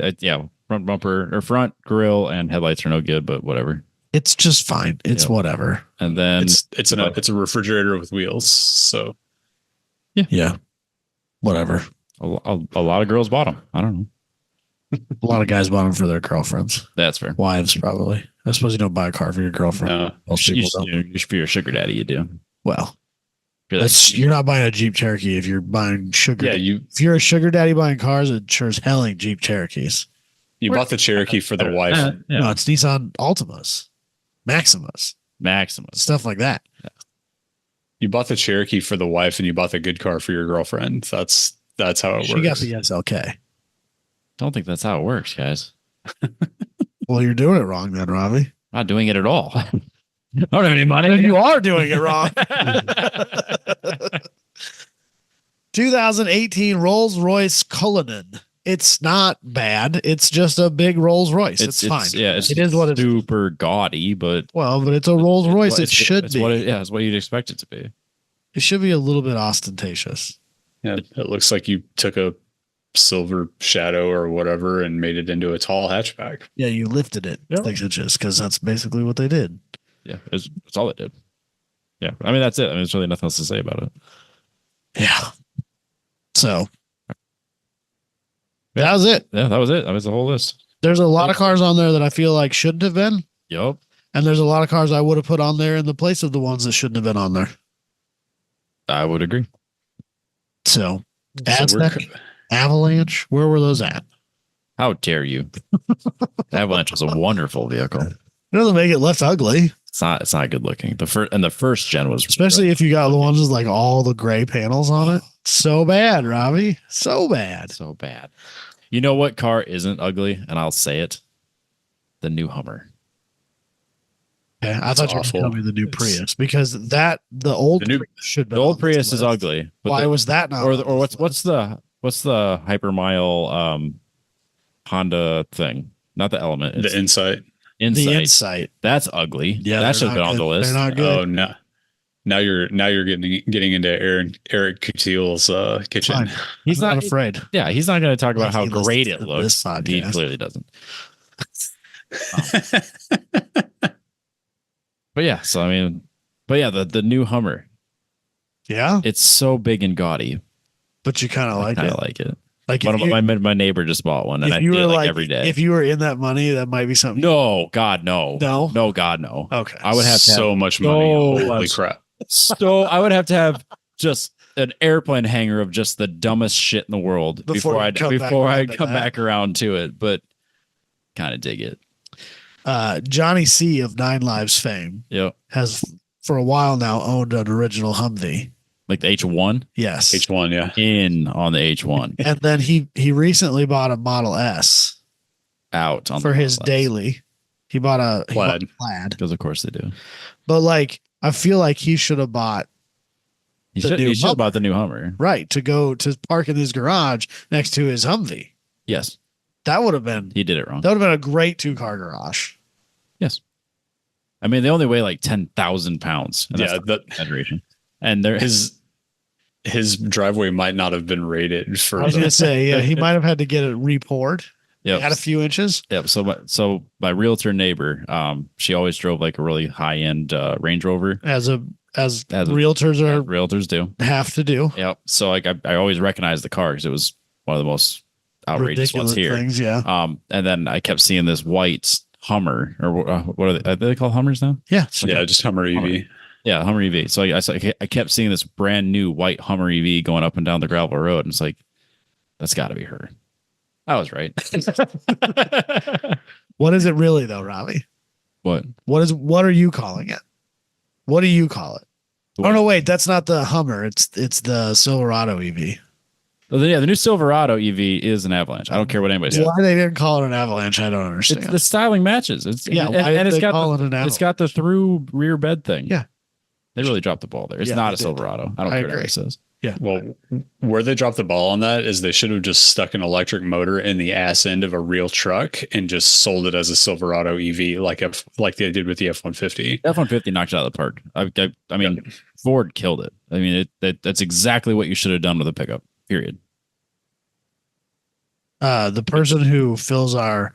front bumper or front grille and headlights are no good, but whatever. It's just fine. It's Yep. whatever. And then It's a refrigerator with wheels. So Yeah. Whatever. a lot of girls bought them. I don't know. A lot of guys bought them for their girlfriends. That's fair. Wives, probably. I suppose you don't buy a car for your girlfriend. no, Most people don't. For your sugar daddy, you do. Well, You're like, you're not buying a Jeep Cherokee if you're buying sugar. yeah, If you're a sugar daddy buying cars, it sure as hell ain't Jeep Cherokees. you bought the Cherokee for the wife. yeah. No, it's Nissan Altimas, Maximas, Maximus. stuff like that. You bought the Cherokee for the wife, and you bought the good car for your girlfriend. That's how it She works. got the SLK. Don't think that's how it works, guys. Well, you're doing it wrong then, Robbie. I'm not doing it at all. I don't have any money. You are doing it wrong. 2018 Rolls-Royce Cullinan. It's not bad. It's just a big Rolls-Royce. It's fine. Yeah, it is what it is. super gaudy, but Well, but it's a Rolls-Royce. It should it's be. it's what you'd expect it to be. It should be a little bit ostentatious. Yeah, it looks like you took a silver shadow or whatever and made it into a tall hatchback. Yeah, you lifted it Yep. 6 inches because that's basically what they did. Yeah, it's all it did. Yeah, I mean that's it. I mean, there's really nothing else to say about it. Yeah. So that was it. Yeah, that was it. That was the whole list. There's a lot of cars on there that I feel like shouldn't have been. Yup. And there's a lot of cars I would have put on there in the place of the ones that shouldn't have been on there. I would agree. So, So we're- Aztec, Avalanche, where were those at? How dare you? Avalanche was a wonderful vehicle. It doesn't make it less ugly, It's not good looking. The first gen was especially if you got the ones with like all the gray panels on it. So bad, Robbie. So bad. so bad. You know what car isn't ugly? And I'll say it. The new Hummer. Yeah, I thought you were awful. going to tell me the new It's- Prius because the old The new- Prius should be The old on this Prius is list. ugly. But Why was that not? or on or this what's list? the hypermile Honda thing? Not the Element. It's the Insight. the Insight. Insight? That's ugly. Yeah, that they're should have been not on the good. list. They're not good. Oh no. Now you're getting into Eric Coutil's kitchen. Fine. He's I'm not afraid. Yeah, he's not going to talk about Like how he listens great to it this looks. He podcast. clearly doesn't. But yeah, so I mean, the new Hummer. Yeah, It's so big and gaudy. but you kind of I like kind it. of like it. Like One if of you, my neighbor just bought one, and I if you feel were like like every day. if you were in that money, that might be something. No, God, no, No? no, God, no. Okay. I would have to so have much money. so Holy much. crap. So I would have to have just an airplane hangar of just the dumbest shit in the world Before before you I come back before I around to come that. back around to it. But kind of dig it. Johnny C of 9 Lives fame Yep, has for a while now owned an original Humvee. like the H1 Yes. H1, yeah. in on the H1 And then he recently bought a Model S out on for the his list. daily. He bought a Plaid. Plaid. because of course they do. But like I feel like he should have bought He The should new he should have Hummer. bought the new Hummer. right to go to park in his garage next to his Humvee. Yes, That would have been he did it wrong. a great 2-car garage. Yes, I mean they only weigh like 10,000 pounds. And that's Yeah, not that exaggeration. And there his driveway might not have been rated for I was the- gonna say, yeah, he might have had to get it repoured. Yep. Add a few inches. Yep. So my realtor neighbor, she always drove like a really high end Range Rover. As As realtors are Realtors do. have to do. Yep. So like I always recognized the car because it was one of the most outrageous Ridiculous ones here. things, yeah. And then I kept seeing this white Hummer, or what are they called Hummers now? Yeah. yeah, just Hummer EV. Yeah, Hummer EV. So I kept seeing this brand new white Hummer EV going up and down the gravel road, and it's like, that's got to be her. I was right. What is it really though, Robbie? What? What are you calling it? What do you call it? Oh no, wait, that's not the Hummer. It's the Silverado EV. Oh, yeah, the new Silverado EV is an Avalanche. I don't care what anybody says. Why they didn't call it an Avalanche, I don't It's, understand. the styling matches. It's Yeah, and, why and did it's they got call it an it's Avalanche? got the through rear bed thing. Yeah. They really dropped the ball there. It's Yeah, not they a did. Silverado. I don't I care what agree. anybody says. Well, where they dropped the ball on that is they should have just stuck an electric motor in the ass end of a real truck and just sold it as a Silverado EV, like they did with the F-150. F-150 knocked it out of the park. I mean, Ford killed it. I mean, that's exactly what you should have done with a pickup. Period. The person who fills our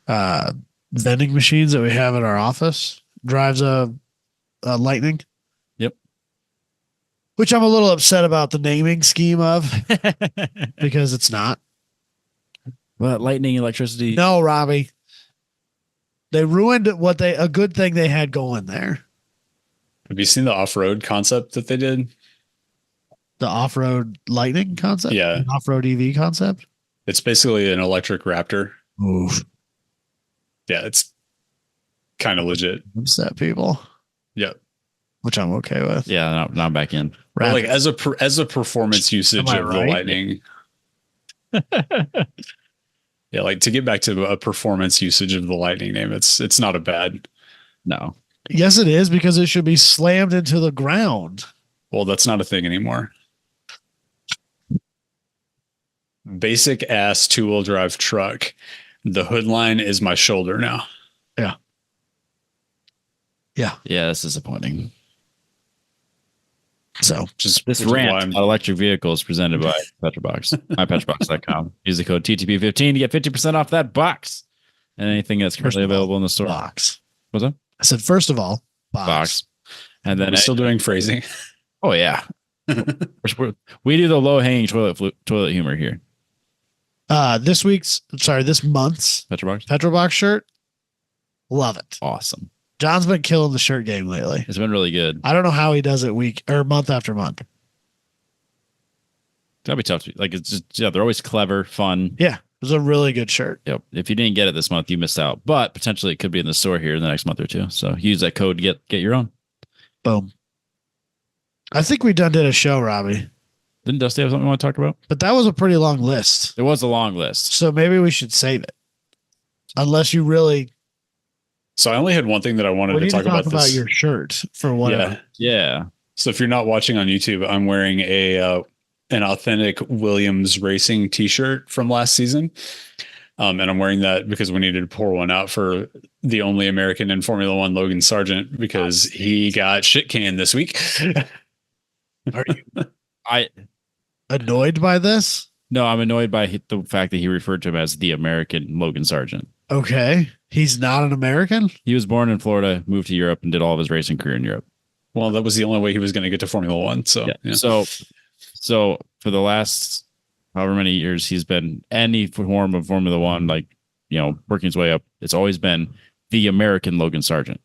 vending machines that we have at our office drives a Lightning. Yep. Which I'm a little upset about the naming scheme of because it's not. But lightning, electricity. No, Robbie. They ruined a good thing they had going there. Have you seen the off-road concept that they did? The off-road Lightning concept? Yeah. An off-road EV concept? It's basically an electric Raptor. Oof. Yeah, it's kind of legit. Upset people. Yep. Which I'm okay with. Yeah, now I'm back in. But like as a performance usage Am I of right? the Lightning. Yeah, like to get back to a performance usage of the Lightning name, it's not a bad. No. Yes, it is because it should be slammed into the ground. Well, that's not a thing anymore. Basic ass 2-wheel drive truck. The hood line is my shoulder now. Yeah, that's disappointing. So Just This which is why rant I'm- about electric vehicles presented by Petrobox, mypetrobox.com. Use the code TTP15 to get 50% off that box and anything that's First currently of all, available in the store. box. What's that? I said, first of all, box. And Are then we still doing phrasing. oh yeah, we do the low hanging toilet humor here. This month's Petrobox, Petrobox shirt. Love it. awesome. John's been killing the shirt game lately. It's been really good. I don't know how he does it week or month after month. That'd be tough. Like it's just they're always clever, fun. Yeah, it was a really good shirt. Yep. If you didn't get it this month, you missed out. But potentially it could be in the store here in the next month or two. So use that code to get your own. Boom. I think we did a show, Robbie, Didn't Dusty have something you want to talk about? but that was a pretty long list. It was a long list. So maybe we should save it. Unless you really So I only had one thing that I wanted to talk about this. your shirt for whatever. Yeah. So if you're not watching on YouTube, I'm wearing an authentic Williams Racing T-shirt from last season, and I'm wearing that because we needed to pour one out for the only American in Formula One, Logan Sargent, because he got shit canned this week. Are you I annoyed by this? No, I'm annoyed by the fact that he referred to him as the American Logan Sargent. Okay. He's not an American? He was born in Florida, moved to Europe, and did all of his racing career in Europe. Well, that was the only way he was going to get to Formula One. So, yeah. So for the last however many years he's been any form of Formula One, like, working his way up, it's always been the American Logan Sargent.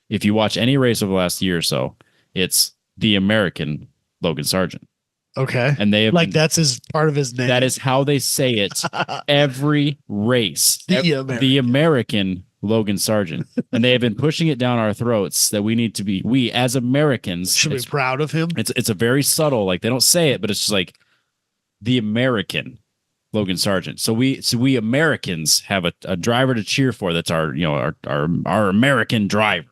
If you watch any race over the last year or so, it's the American Logan Sargent. Okay. And they have that's his part of his name. that is how they say it every race. The American Logan Sargent. And they have been pushing it down our throats that we as Americans should be proud of him. It's a very subtle, like they don't say it, but it's just like the American Logan Sargent. So we Americans have a driver to cheer for. That's our American driver.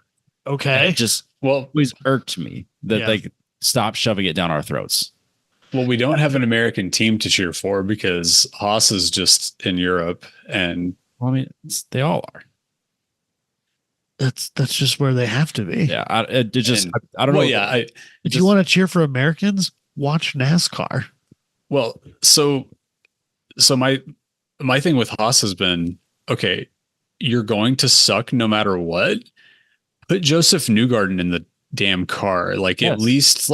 Okay. And it just always irked me that like stop shoving it down our throats. Well, we don't have an American team to cheer for because Haas is just in Europe, and they all are. That's just where they have to be. Yeah, I don't know. Yeah, if you want to cheer for Americans, watch NASCAR. Well, so my thing with Haas has been, okay, you're going to suck no matter what. Put Joseph Newgarden in the damn car. Like at least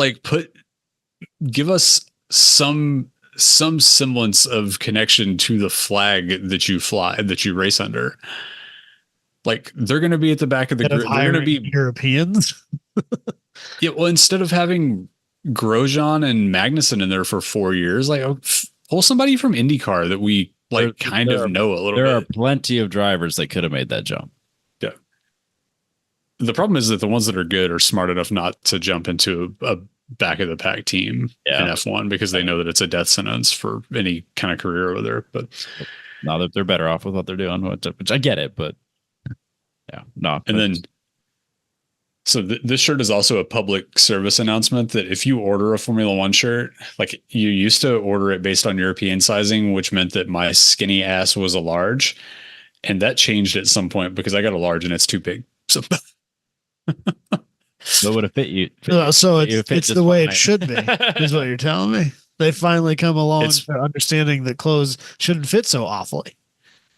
give us some semblance of connection to the flag that you race under. Like they're going to be at the back of the grid. They're going to be Europeans. Yeah. Well, instead of having Grosjean and Magnussen in there for 4 years, like pull somebody from IndyCar that we kind of know a little bit. There are plenty of drivers that could have made that jump. Yeah. The problem is that the ones that are good are smart enough not to jump into a back of the pack team in F1 because they know that it's a death sentence for any kind of career over there. But now that they're better off with what they're doing, which I get it, but yeah, no. And then, so this shirt is also a public service announcement that if you order a Formula One shirt, like you used to order it based on European sizing, which meant that my skinny ass was a large, and that changed at some point because I got a large and it's too big. So. So would it fit you? So it's the way it should be, is what you're telling me. They finally come along to understanding that clothes shouldn't fit so awfully.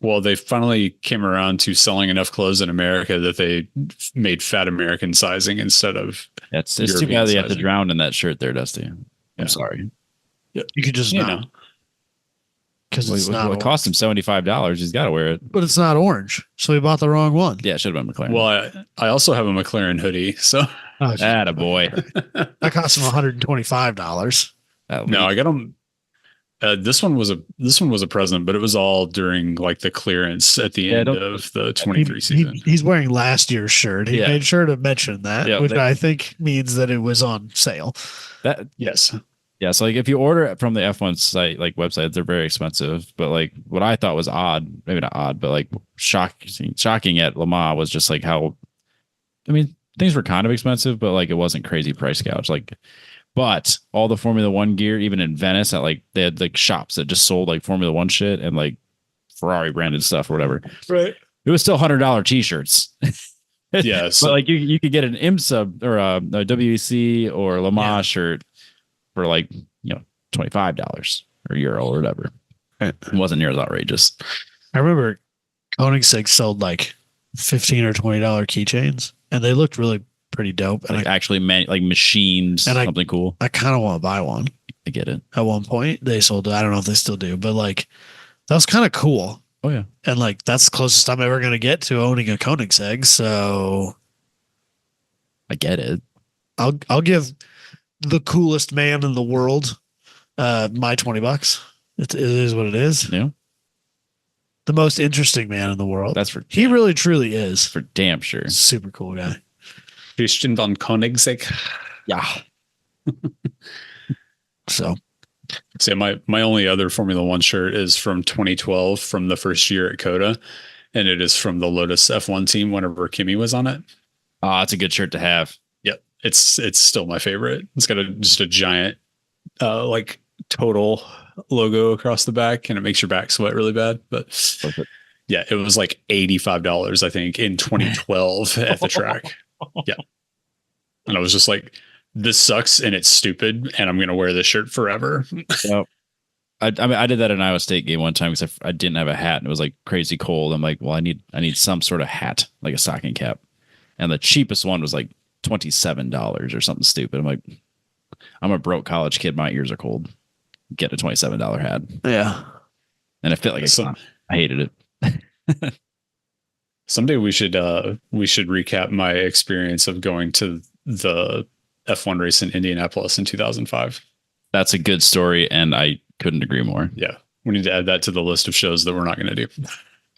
Well, they finally came around to selling enough clothes in America that they made fat American sizing instead of. It's too bad they have to drown in that shirt there, Dusty. I'm sorry. Yeah. You could just not. Because it cost him $75. He's got to wear it. But it's not orange. So he bought the wrong one. Yeah, it should have been McLaren. Well, I also have a McLaren hoodie. So. Attaboy. That cost him $125. No, I got him. This one was a present, but it was all during like the clearance at the end of the 23 season. He's wearing last year's shirt. He made sure to mention that, which I think means that it was on sale. Yes. Yeah, so like if you order it from the F1 site, like website, they're very expensive. But like what I thought was odd, maybe not odd, but like shocking at Le Mans was just like how, things were kind of expensive, but like it wasn't crazy price gouge. But all the Formula One gear, even in Venice, they had like shops that just sold like Formula One shit and like Ferrari branded stuff or whatever. Right. It was still $100 t-shirts. Yeah, But so like you could get an IMSA or a WEC or Le Mans shirt for like, $25 or euro or whatever. It wasn't near as outrageous. I remember Koenigsegg sold like $15 or $20 keychains, and they looked really pretty dope. And Like actually like machined and something cool. I kind of want to buy one. I get it. At one point, they sold it. I don't know if they still do, but like that was kind of cool. Oh yeah. And like that's the closest I'm ever going to get to owning a Koenigsegg. So I get it. I'll give the coolest man in the world my $20. It is what it is. Yeah. The most interesting man in the world. He really truly is. For damn sure. Super cool guy. Christian von Koenigsegg. Yeah. So my only other Formula One shirt is from 2012 from the first year at Coda, and it is from the Lotus F1 team whenever Kimi was on it. Oh, it's a good shirt to have. Yep. It's still my favorite. It's got just a giant like total logo across the back, and it makes your back sweat really bad. But yeah, it was like $85, I think, in 2012 at the track. Yeah. And I was just like, this sucks and it's stupid, and I'm going to wear this shirt forever. Yep. I mean, I did that at an Iowa State game one time because I didn't have a hat and it was like crazy cold. I'm like, well, I need some sort of hat, like a stocking cap. And the cheapest one was like $27 or something stupid. I'm like, I'm a broke college kid. My ears are cold. Get a $27 hat. yeah. And it fit like a clown. I hated it. Someday we should recap my experience of going to the F1 race in Indianapolis in 2005. That's a good story, and I couldn't agree more. Yeah, we need to add that to the list of shows that we're not going to do.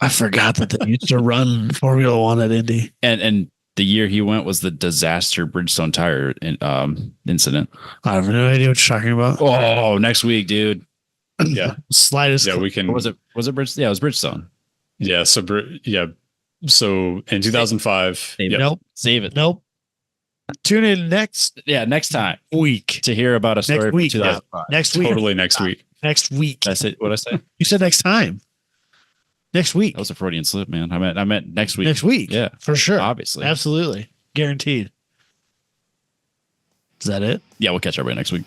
I forgot that they used to run Formula One at Indy. And the year he went was the disaster Bridgestone tire incident. I have no idea what you're talking about. Oh, next week, dude. Yeah, Slightest. yeah, we can. Or was it Bridgestone? Yeah, it was Bridgestone. Yeah, so in 2005. Save it. Nope. Save it. Nope. Tune in next time week. to hear about a story Next from week. 2005. Next week. Totally next week. Next week. That's it. What I say? You said next time. Next week. That was a Freudian slip, man. I meant next week. Next week. Yeah, For sure. obviously. Absolutely. Guaranteed. Is that it? Yeah, we'll catch everybody next week.